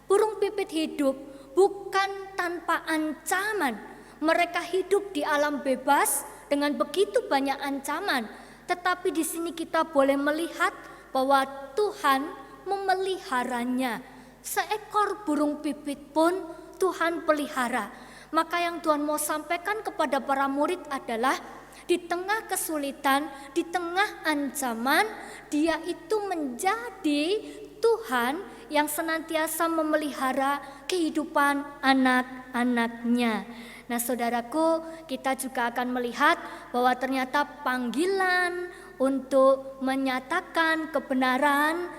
Burung pipit hidup bukan tanpa ancaman. Mereka hidup di alam bebas dengan begitu banyak ancaman. Tetapi di sini kita boleh melihat bahwa Tuhan memeliharanya. Seekor burung pipit pun Tuhan pelihara. Maka yang Tuhan mau sampaikan kepada para murid adalah di tengah kesulitan, di tengah ancaman, Dia itu menjadi Tuhan yang senantiasa memelihara kehidupan anak-anak-Nya. Nah, saudaraku, kita juga akan melihat bahwa ternyata panggilan untuk menyatakan kebenaran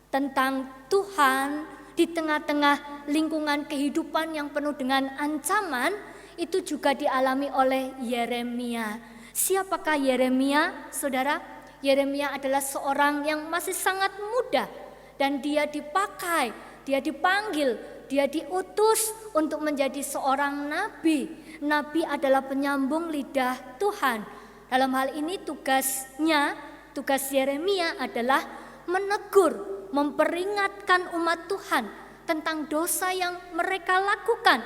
tentang Tuhan di tengah-tengah lingkungan kehidupan yang penuh dengan ancaman itu juga dialami oleh Yeremia. Siapakah Yeremia, saudara? Yeremia adalah seorang yang masih sangat muda dan dia dipakai, dia dipanggil, dia diutus untuk menjadi seorang nabi. Nabi adalah penyambung lidah Tuhan. Dalam hal ini tugas Yeremia adalah menegur memperingatkan umat Tuhan tentang dosa yang mereka lakukan.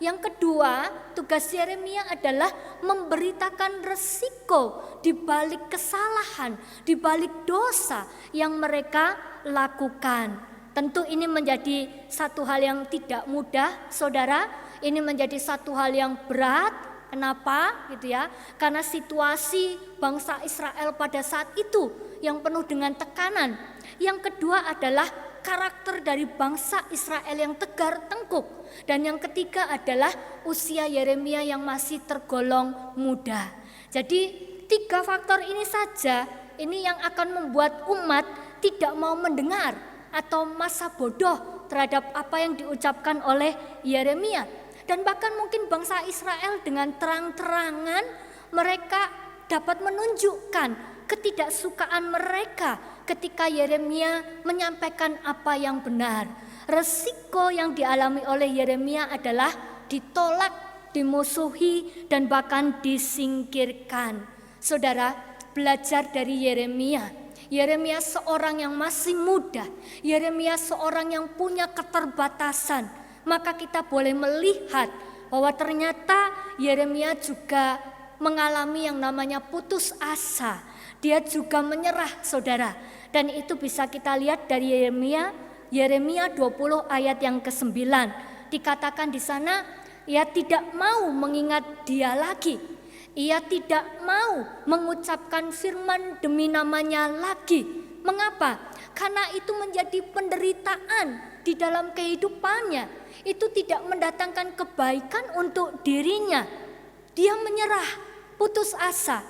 Yang kedua, tugas Yeremia adalah memberitakan resiko di balik kesalahan, di balik dosa yang mereka lakukan. Tentu ini menjadi satu hal yang tidak mudah, saudara. Ini menjadi satu hal yang berat. Kenapa? Gitu ya. Karena situasi bangsa Israel pada saat itu yang penuh dengan tekanan. Yang kedua adalah karakter dari bangsa Israel yang tegar tengkuk. Dan yang ketiga adalah usia Yeremia yang masih tergolong muda. Jadi 3 faktor ini saja ini yang akan membuat umat tidak mau mendengar atau masa bodoh terhadap apa yang diucapkan oleh Yeremia. Dan bahkan mungkin bangsa Israel dengan terang-terangan mereka dapat menunjukkan ketidaksukaan mereka ketika Yeremia menyampaikan apa yang benar. Resiko yang dialami oleh Yeremia adalah ditolak, dimusuhi, dan bahkan disingkirkan. Saudara, belajar dari Yeremia. Yeremia seorang yang masih muda, Yeremia seorang yang punya keterbatasan. Maka kita boleh melihat bahwa ternyata Yeremia juga mengalami yang namanya putus asa. Dia juga menyerah, saudara. Dan itu bisa kita lihat dari Yeremia 20 ayat yang ke-9. Dikatakan di sana, ia tidak mau mengingat dia lagi. Ia tidak mau mengucapkan firman demi namanya lagi. Mengapa? Karena itu menjadi penderitaan di dalam kehidupannya. Itu tidak mendatangkan kebaikan untuk dirinya. Dia menyerah, putus asa.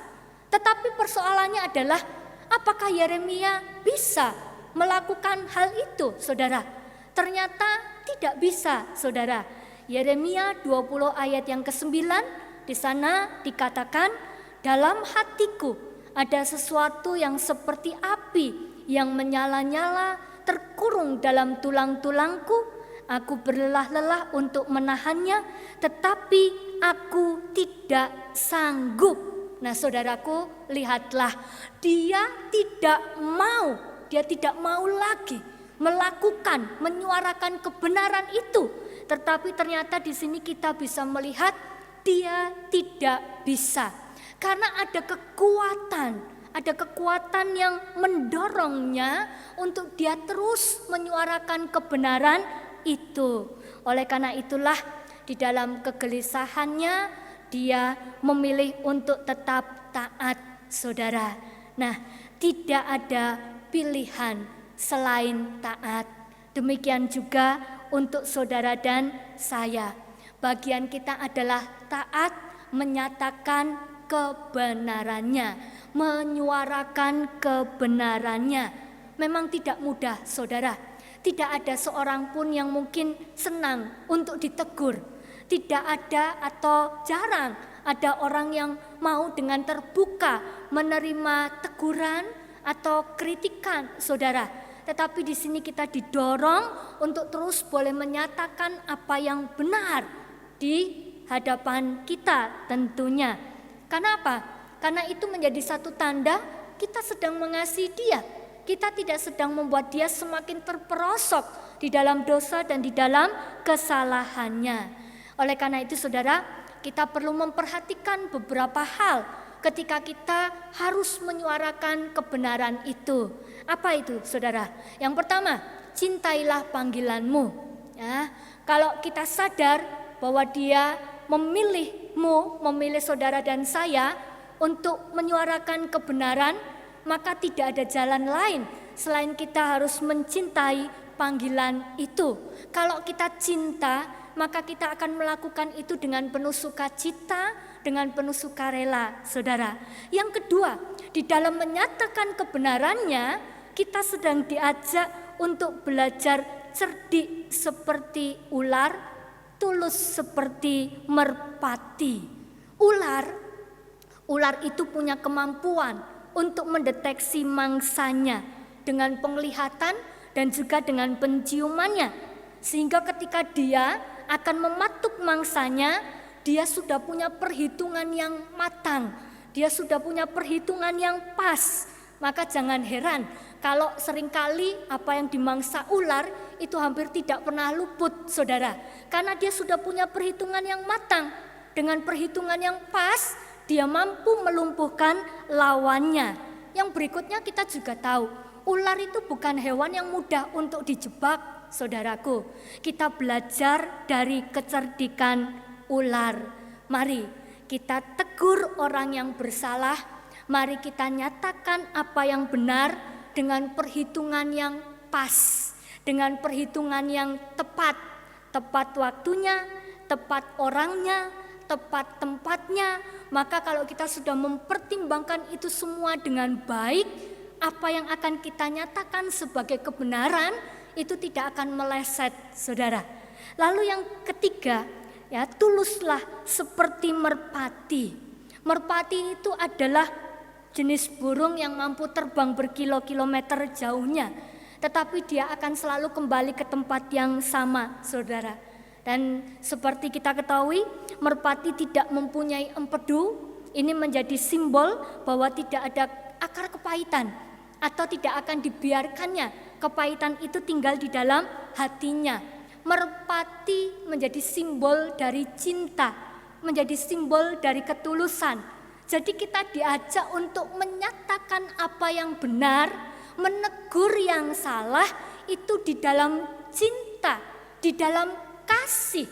Tetapi persoalannya adalah apakah Yeremia bisa melakukan hal itu, saudara? Ternyata tidak bisa, saudara. Yeremia 20 ayat yang ke-9 di sana dikatakan, dalam hatiku ada sesuatu yang seperti api yang menyala-nyala terkurung dalam tulang-tulangku. Aku berlelah-lelah untuk menahannya, tetapi aku tidak sanggup. Nah, saudaraku, lihatlah, dia tidak mau lagi melakukan, menyuarakan kebenaran itu. Tetapi ternyata di sini kita bisa melihat dia tidak bisa. Karena ada kekuatan yang mendorongnya untuk dia terus menyuarakan kebenaran itu. Oleh karena itulah di dalam kegelisahannya dia memilih untuk tetap taat, saudara. Nah, tidak ada pilihan selain taat. Demikian juga untuk saudara dan saya. Bagian kita adalah taat, menyatakan kebenarannya, menyuarakan kebenarannya. Memang tidak mudah, saudara. Tidak ada seorang pun yang mungkin senang untuk ditegur. Tidak ada atau jarang ada orang yang mau dengan terbuka menerima teguran atau kritikan, saudara. Tetapi di sini kita didorong untuk terus boleh menyatakan apa yang benar di hadapan kita tentunya. Karena apa? Karena itu menjadi satu tanda kita sedang mengasihi dia. Kita tidak sedang membuat dia semakin terperosok di dalam dosa dan di dalam kesalahannya. Oleh karena itu, saudara, kita perlu memperhatikan beberapa hal ketika kita harus menyuarakan kebenaran itu. Apa itu, saudara? Yang pertama, cintailah panggilanmu. Ya, kalau kita sadar bahwa dia memilihmu, memilih saudara dan saya untuk menyuarakan kebenaran, maka tidak ada jalan lain selain kita harus mencintai panggilan itu. Kalau kita cinta, maka kita akan melakukan itu dengan penuh sukacita, dengan penuh sukarela, saudara. Yang kedua, di dalam menyatakan kebenarannya, kita sedang diajak untuk belajar cerdik seperti ular, tulus seperti merpati. Ular itu punya kemampuan untuk mendeteksi mangsanya dengan penglihatan dan juga dengan penciumannya. Sehingga ketika dia akan mematuk mangsanya, dia sudah punya perhitungan yang matang. Dia sudah punya perhitungan yang pas. Maka jangan heran Kalau seringkali apa yang dimangsa ular itu hampir tidak pernah luput, saudara. Karena dia sudah punya perhitungan yang matang. Dengan perhitungan yang pas, dia mampu melumpuhkan lawannya. Yang berikutnya kita juga tahu, ular itu bukan hewan yang mudah untuk dijebak, saudaraku. Kita belajar dari kecerdikan ular. Mari kita tegur orang yang bersalah. Mari kita nyatakan apa yang benar dengan perhitungan yang pas, dengan perhitungan yang tepat. Tepat waktunya, tepat orangnya, tepat tempatnya. Maka kalau kita sudah mempertimbangkan itu semua dengan baik, apa yang akan kita nyatakan sebagai kebenaran itu tidak akan meleset, saudara. Lalu yang ketiga, ya, tuluslah seperti merpati. Merpati itu adalah jenis burung yang mampu terbang berkilo-kilometer jauhnya, tetapi dia akan selalu kembali ke tempat yang sama, saudara. Dan seperti kita ketahui, merpati tidak mempunyai empedu. Ini menjadi simbol bahwa tidak ada akar kepahitan, atau tidak akan dibiarkannya kepahitan itu tinggal di dalam hatinya. Merpati menjadi simbol dari cinta, menjadi simbol dari ketulusan. Jadi kita diajak untuk menyatakan apa yang benar, menegur yang salah itu di dalam cinta, di dalam kasih.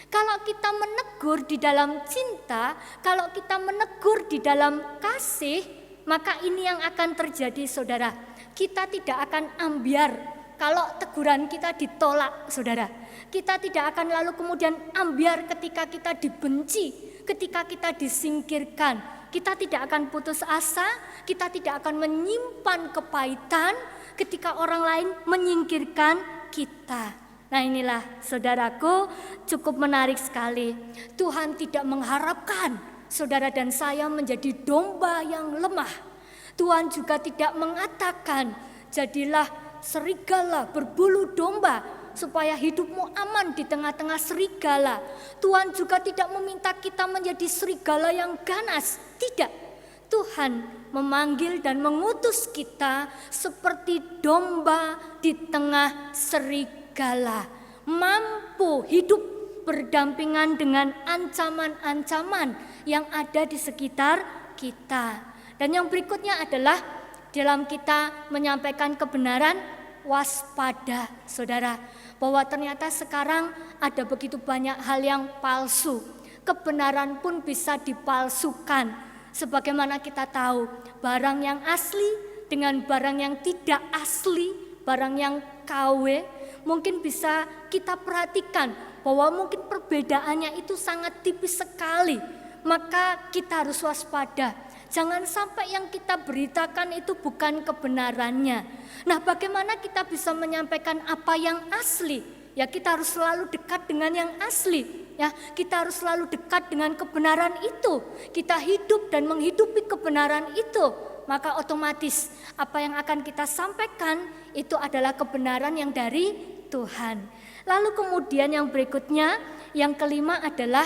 Kalau kita menegur di dalam cinta, kalau kita menegur di dalam kasih, maka ini yang akan terjadi, saudara. Kita tidak akan ambiar kalau teguran kita ditolak, saudara. Kita tidak akan lalu kemudian ambiar ketika kita dibenci, ketika kita disingkirkan. Kita tidak akan putus asa, kita tidak akan menyimpan kepahitan ketika orang lain menyingkirkan kita. Nah inilah, saudaraku, cukup menarik sekali. Tuhan tidak mengharapkan saudara dan saya menjadi domba yang lemah. Tuhan juga tidak mengatakan jadilah serigala berbulu domba supaya hidupmu aman di tengah-tengah serigala. Tuhan juga tidak meminta kita menjadi serigala yang ganas. Tidak. Tuhan memanggil dan mengutus kita seperti domba di tengah serigala, mampu hidup berdampingan dengan ancaman-ancaman yang ada di sekitar kita. Dan yang berikutnya adalah dalam kita menyampaikan kebenaran, waspada, saudara, bahwa ternyata sekarang ada begitu banyak hal yang palsu. Kebenaran pun bisa dipalsukan. Sebagaimana kita tahu, barang yang asli dengan barang yang tidak asli, barang yang KW, mungkin bisa kita perhatikan bahwa mungkin perbedaannya itu sangat tipis sekali. Maka kita harus waspada. Jangan sampai yang kita beritakan itu bukan kebenarannya. Nah, bagaimana kita bisa menyampaikan apa yang asli? Ya, kita harus selalu dekat dengan yang asli. Ya, kita harus selalu dekat dengan kebenaran itu. Kita hidup dan menghidupi kebenaran itu. Maka otomatis apa yang akan kita sampaikan itu adalah kebenaran yang dari Tuhan. Lalu kemudian yang berikutnya, yang kelima adalah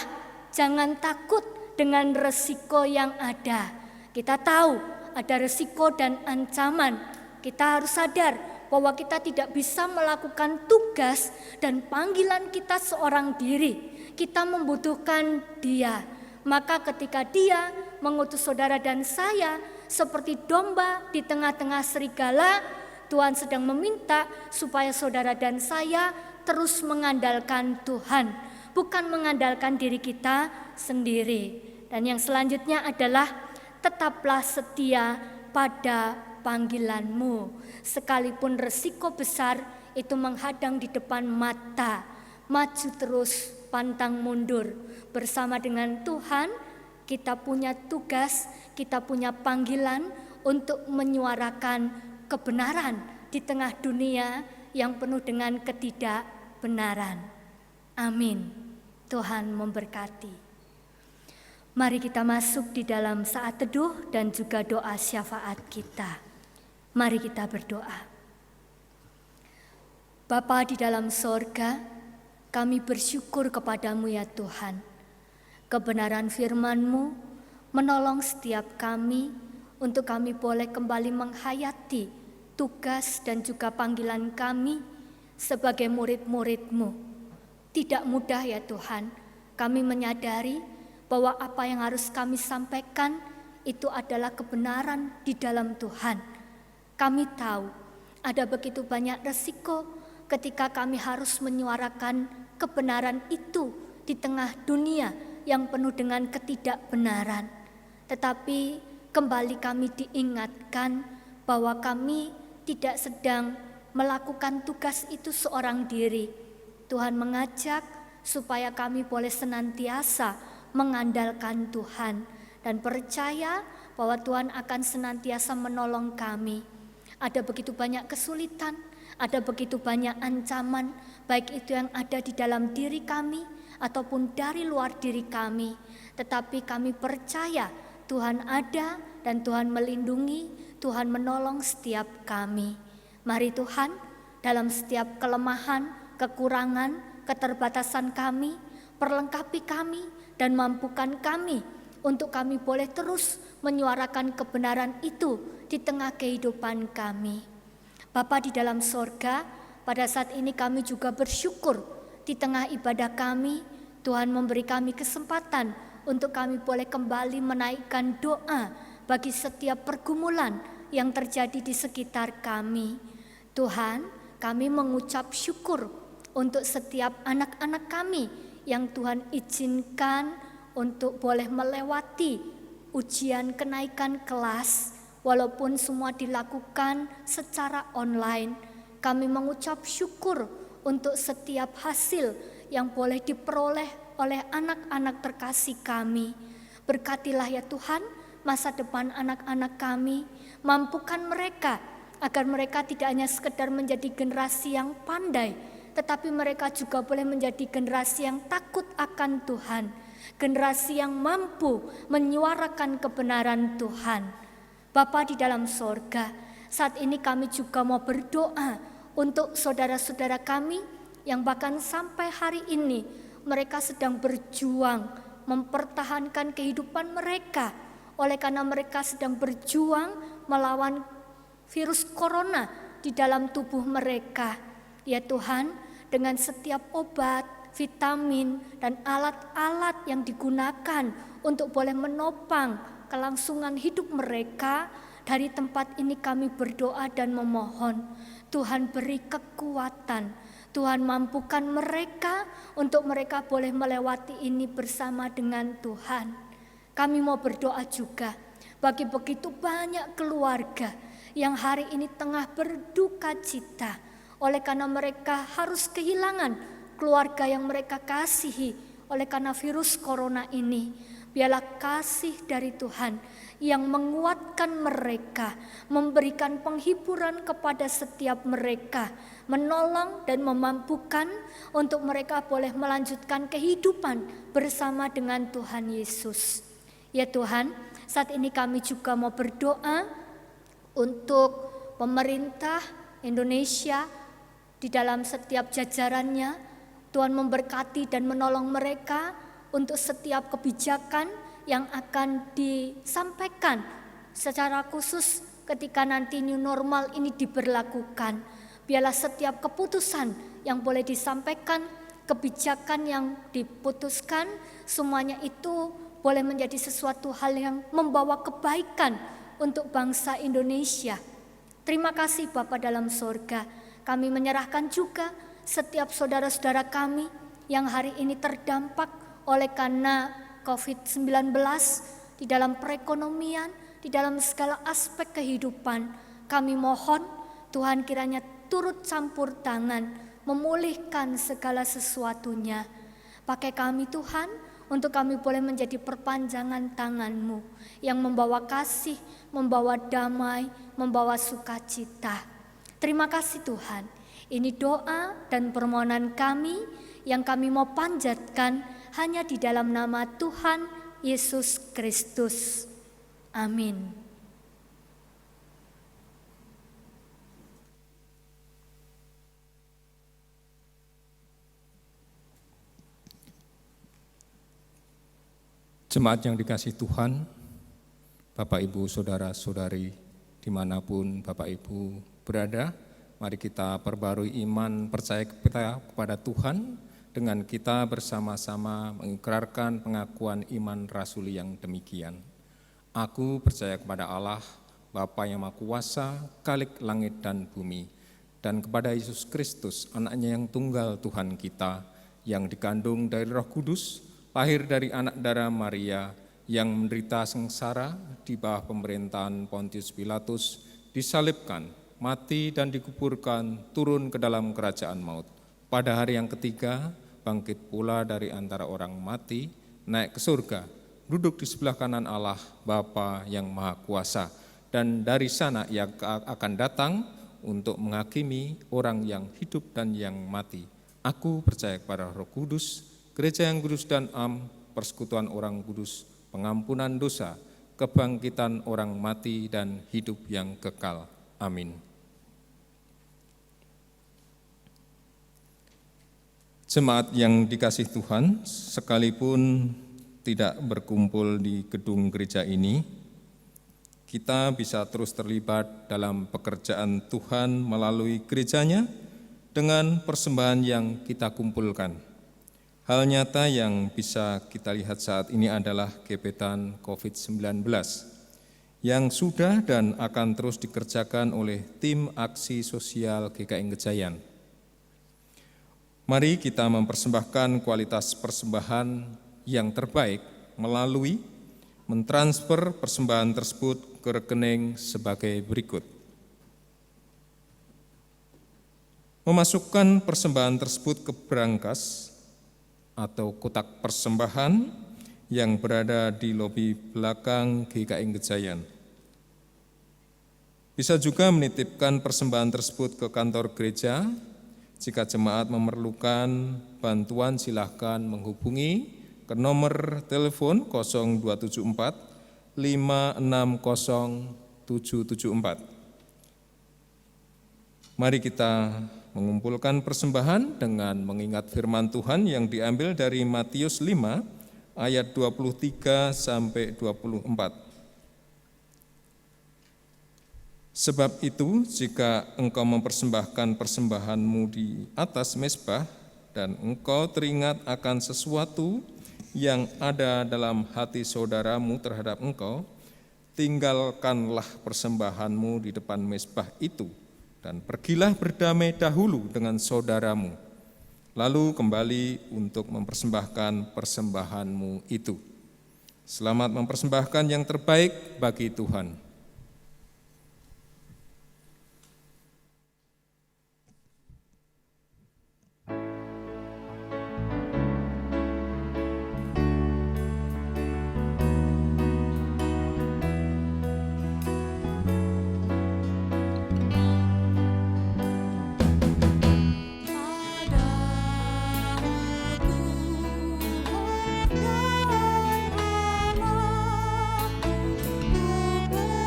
jangan takut dengan resiko yang ada. Kita tahu ada resiko dan ancaman. Kita harus sadar bahwa kita tidak bisa melakukan tugas dan panggilan kita seorang diri. Kita membutuhkan Dia. Maka ketika Dia mengutus saudara dan saya seperti domba di tengah-tengah serigala, Tuhan sedang meminta supaya saudara dan saya terus mengandalkan Tuhan, bukan mengandalkan diri kita sendiri. Dan yang selanjutnya adalah tetaplah setia pada panggilanmu. Sekalipun resiko besar itu menghadang di depan mata, maju terus, pantang mundur. Bersama dengan Tuhan, kita punya tugas, kita punya panggilan untuk menyuarakan kebenaran di tengah dunia yang penuh dengan ketidakbenaran. Amin. Tuhan memberkati. Mari kita masuk di dalam saat teduh dan juga doa syafaat kita. Mari kita berdoa. Bapa di dalam sorga, kami bersyukur kepadamu ya Tuhan. Kebenaran firman-Mu menolong setiap kami untuk kami boleh kembali menghayati tugas dan juga panggilan kami sebagai murid-murid-Mu. Tidak mudah ya Tuhan, kami menyadari bahwa apa yang harus kami sampaikan itu adalah kebenaran di dalam Tuhan. Kami tahu ada begitu banyak resiko ketika kami harus menyuarakan kebenaran itu di tengah dunia yang penuh dengan ketidakbenaran. Tetapi kembali kami diingatkan bahwa kami tidak sedang melakukan tugas itu seorang diri. Tuhan mengajak supaya kami boleh senantiasa mengandalkan Tuhan dan percaya bahwa Tuhan akan senantiasa menolong kami. Ada begitu banyak kesulitan, ada begitu banyak ancaman, baik itu yang ada di dalam diri kami ataupun dari luar diri kami. Tetapi kami percaya Tuhan ada dan Tuhan melindungi, Tuhan menolong setiap kami. Mari Tuhan, dalam setiap kelemahan, kekurangan, keterbatasan kami, perlengkapi kami dan mampukan kami untuk kami boleh terus menyuarakan kebenaran itu di tengah kehidupan kami. Bapa di dalam sorga, pada saat ini kami juga bersyukur di tengah ibadah kami, Tuhan memberi kami kesempatan untuk kami boleh kembali menaikkan doa bagi setiap pergumulan yang terjadi di sekitar kami. Tuhan, kami mengucap syukur untuk setiap anak-anak kami yang Tuhan izinkan untuk boleh melewati ujian kenaikan kelas, walaupun semua dilakukan secara online. Kami mengucap syukur untuk setiap hasil yang boleh diperoleh oleh anak-anak terkasih kami. Berkatilah ya Tuhan masa depan anak-anak kami, mampukan mereka agar mereka tidak hanya sekedar menjadi generasi yang pandai, tetapi mereka juga boleh menjadi generasi yang takut akan Tuhan, generasi yang mampu menyuarakan kebenaran Tuhan. Bapa di dalam sorga, saat ini kami juga mau berdoa untuk saudara-saudara kami yang bahkan sampai hari ini mereka sedang berjuang mempertahankan kehidupan mereka, oleh karena mereka sedang berjuang melawan virus corona di dalam tubuh mereka. Ya Tuhan, dengan setiap obat, vitamin, dan alat-alat yang digunakan untuk boleh menopang kelangsungan hidup mereka, dari tempat ini kami berdoa dan memohon, Tuhan beri kekuatan, Tuhan mampukan mereka untuk mereka boleh melewati ini bersama dengan Tuhan. Kami mau berdoa juga bagi begitu banyak keluarga yang hari ini tengah berduka cita oleh karena mereka harus kehilangan keluarga yang mereka kasihi oleh karena virus corona ini. Biarlah kasih dari Tuhan yang menguatkan mereka, memberikan penghiburan kepada setiap mereka, menolong dan memampukan untuk mereka boleh melanjutkan kehidupan bersama dengan Tuhan Yesus. Ya Tuhan, saat ini kami juga mau berdoa untuk pemerintah Indonesia di dalam setiap jajarannya. Tuhan memberkati dan menolong mereka untuk setiap kebijakan yang akan disampaikan secara khusus ketika nanti new normal ini diberlakukan. Biarlah setiap keputusan yang boleh disampaikan, kebijakan yang diputuskan, semuanya itu boleh menjadi sesuatu hal yang membawa kebaikan untuk bangsa Indonesia. Terima kasih Bapa dalam sorga. Kami menyerahkan juga setiap saudara-saudara kami yang hari ini terdampak oleh karena COVID-19 di dalam perekonomian, di dalam segala aspek kehidupan. Kami mohon Tuhan kiranya turut campur tangan, memulihkan segala sesuatunya. Pakai kami Tuhan, untuk kami boleh menjadi perpanjangan tangan-Mu yang membawa kasih, membawa damai, membawa sukacita. Terima kasih Tuhan. Ini doa dan permohonan kami yang kami mau panjatkan hanya di dalam nama Tuhan Yesus Kristus. Amin. Jemaat yang dikasihi Tuhan, Bapak Ibu, Saudara-saudari, dimanapun Bapak Ibu berada, mari kita perbarui iman percaya kita kepada Tuhan dengan kita bersama-sama mengikrarkan pengakuan iman rasuli yang demikian. Aku percaya kepada Allah, Bapa yang Maha Kuasa, Khalik langit dan bumi, dan kepada Yesus Kristus, anaknya yang tunggal Tuhan kita, yang dikandung dari Roh Kudus, lahir dari anak darah Maria, yang menderita sengsara di bawah pemerintahan Pontius Pilatus, disalibkan, mati dan dikuburkan, turun ke dalam kerajaan maut. Pada hari yang ketiga, bangkit pula dari antara orang mati, naik ke surga, duduk di sebelah kanan Allah, Bapa yang Maha Kuasa, dan dari sana ia akan datang untuk menghakimi orang yang hidup dan yang mati. Aku percaya kepada Roh Kudus, gereja yang kudus dan am, persekutuan orang kudus, pengampunan dosa, kebangkitan orang mati dan hidup yang kekal. Amin. Jemaat yang dikasih Tuhan, sekalipun tidak berkumpul di gedung gereja ini, kita bisa terus terlibat dalam pekerjaan Tuhan melalui gerejanya dengan persembahan yang kita kumpulkan. Hal nyata yang bisa kita lihat saat ini adalah gebetan COVID-19 yang sudah dan akan terus dikerjakan oleh tim aksi sosial GKI Ngejayan. Mari kita mempersembahkan kualitas persembahan yang terbaik melalui mentransfer persembahan tersebut ke rekening sebagai berikut. Memasukkan persembahan tersebut ke brankas atau kotak persembahan yang berada di lobi belakang GKI Ngejayan. Bisa juga menitipkan persembahan tersebut ke kantor gereja. Jika jemaat memerlukan bantuan, silakan menghubungi ke nomor telepon 0274 560 774. Mari kita mengumpulkan persembahan dengan mengingat firman Tuhan yang diambil dari Matius 5 ayat 23 sampai 24. Sebab itu, jika engkau mempersembahkan persembahanmu di atas mezbah dan engkau teringat akan sesuatu yang ada dalam hati saudaramu terhadap engkau, tinggalkanlah persembahanmu di depan mezbah itu dan pergilah berdamai dahulu dengan saudaramu, lalu kembali untuk mempersembahkan persembahanmu itu. Selamat mempersembahkan yang terbaik bagi Tuhan. Padamu, Allah,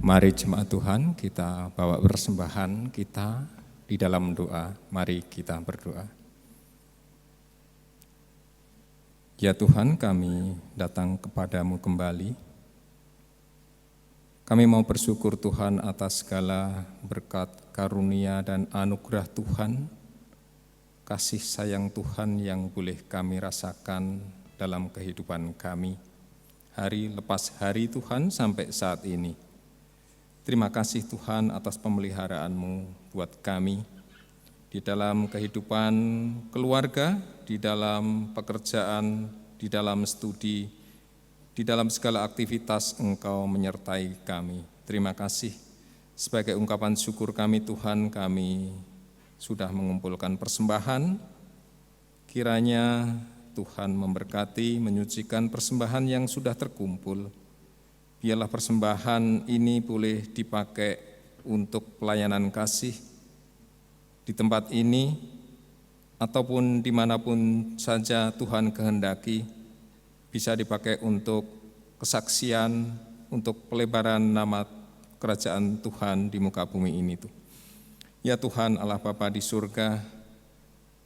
Mari jemaat Tuhan, kita bawa persembahan kita di dalam doa. Mari kita berdoa. Ya Tuhan, kami datang kepadamu kembali. Kami mau bersyukur Tuhan atas segala berkat, karunia, dan anugerah Tuhan, kasih sayang Tuhan yang boleh kami rasakan dalam kehidupan kami, hari lepas hari Tuhan sampai saat ini. Terima kasih Tuhan atas pemeliharaan-Mu buat kami, di dalam kehidupan keluarga, di dalam pekerjaan, di dalam studi, di dalam segala aktivitas Engkau menyertai kami. Terima kasih. Sebagai ungkapan syukur kami Tuhan, kami sudah mengumpulkan persembahan. Kiranya Tuhan memberkati, menyucikan persembahan yang sudah terkumpul. Biarlah persembahan ini boleh dipakai untuk pelayanan kasih di tempat ini, ataupun dimanapun saja Tuhan kehendaki, bisa dipakai untuk kesaksian, untuk pelebaran nama kerajaan Tuhan di muka bumi ini. Ya Tuhan Allah Bapa di surga,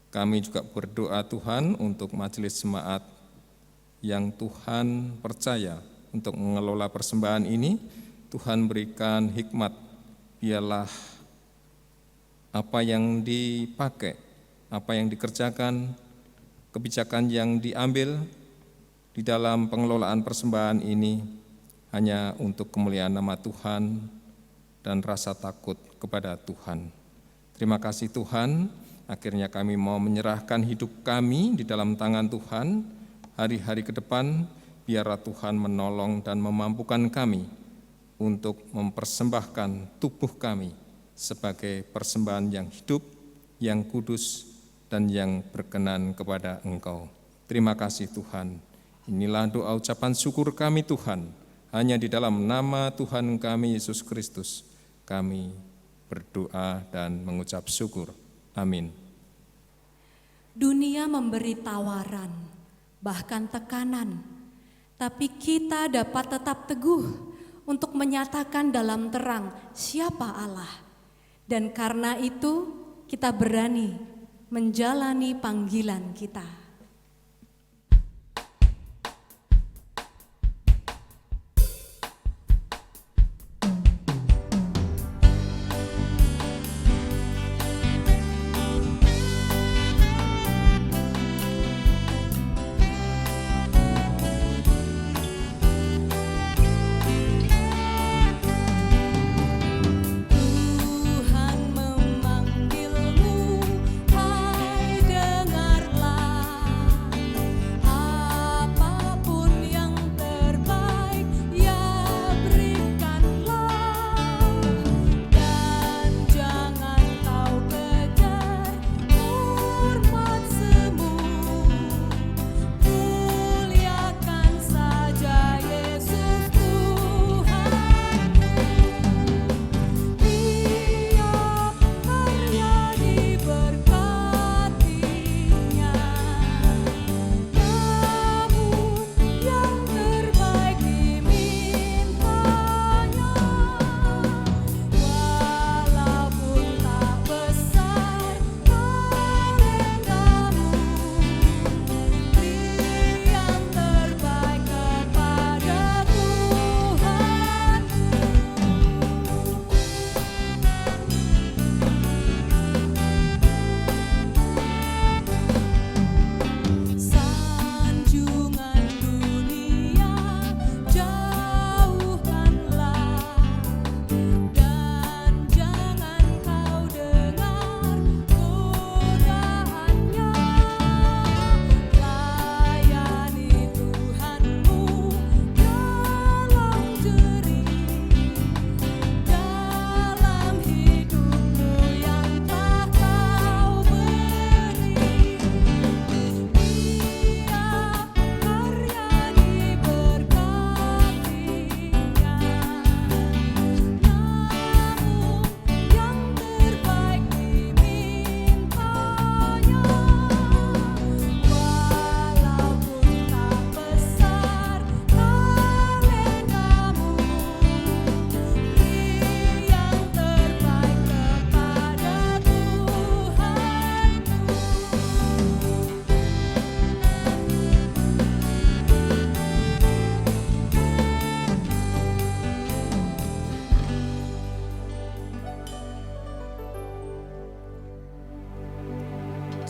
kami juga berdoa Tuhan untuk majelis jemaat yang Tuhan percaya untuk mengelola persembahan ini. Tuhan berikan hikmat, biarlah apa yang dipakai, apa yang dikerjakan, kebijakan yang diambil di dalam pengelolaan persembahan ini hanya untuk kemuliaan nama Tuhan dan rasa takut kepada Tuhan. Terima kasih Tuhan, akhirnya kami mau menyerahkan hidup kami di dalam tangan Tuhan. Hari-hari ke depan, biarlah Tuhan menolong dan memampukan kami untuk mempersembahkan tubuh kami sebagai persembahan yang hidup, yang kudus, dan yang berkenan kepada Engkau. Terima kasih Tuhan. Inilah doa ucapan syukur kami Tuhan. Hanya di dalam nama Tuhan kami Yesus Kristus kami berdoa dan mengucap syukur. Amin. Dunia memberi tawaran, bahkan tekanan, tapi kita dapat tetap teguh untuk menyatakan dalam terang siapa Allah. Dan karena itu kita berani menjalani panggilan kita. Tuhan memanggilmu, hai dengarlah.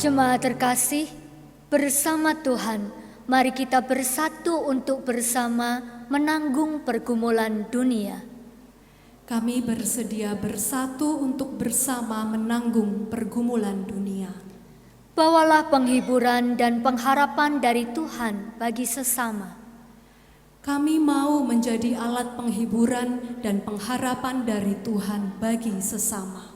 Jemaat terkasih, bersama Tuhan, mari kita bersatu untuk bersama menanggung pergumulan dunia. Kami bersedia bersatu untuk bersama menanggung pergumulan dunia. Bawalah penghiburan dan pengharapan dari Tuhan bagi sesama. Kami mau menjadi alat penghiburan dan pengharapan dari Tuhan bagi sesama.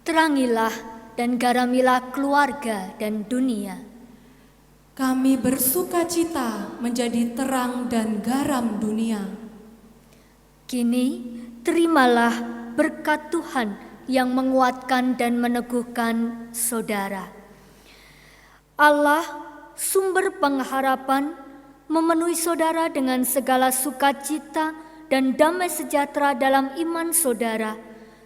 Terangilah dan garamilah keluarga dan dunia. Kami bersuka cita menjadi terang dan garam dunia. Kini, terimalah berkat Tuhan yang menguatkan dan meneguhkan saudara. Allah, sumber pengharapan, memenuhi saudara dengan segala sukacita dan damai sejahtera dalam iman saudara,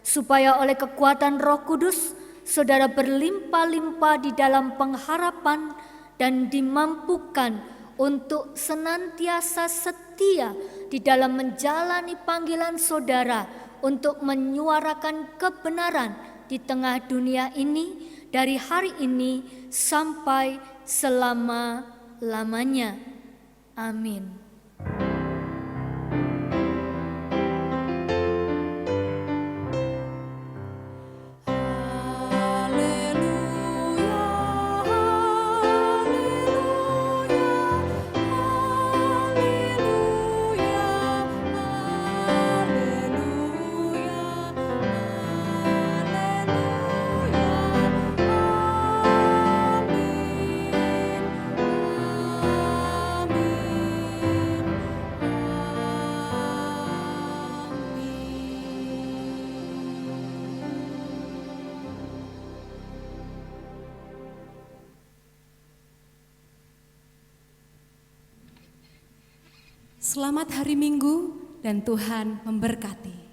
supaya oleh kekuatan Roh Kudus, saudara berlimpah-limpah di dalam pengharapan dan dimampukan untuk senantiasa setia di dalam menjalani panggilan saudara untuk menyuarakan kebenaran di tengah dunia ini dari hari ini sampai selama-lamanya. Amin. Selamat hari Minggu dan Tuhan memberkati.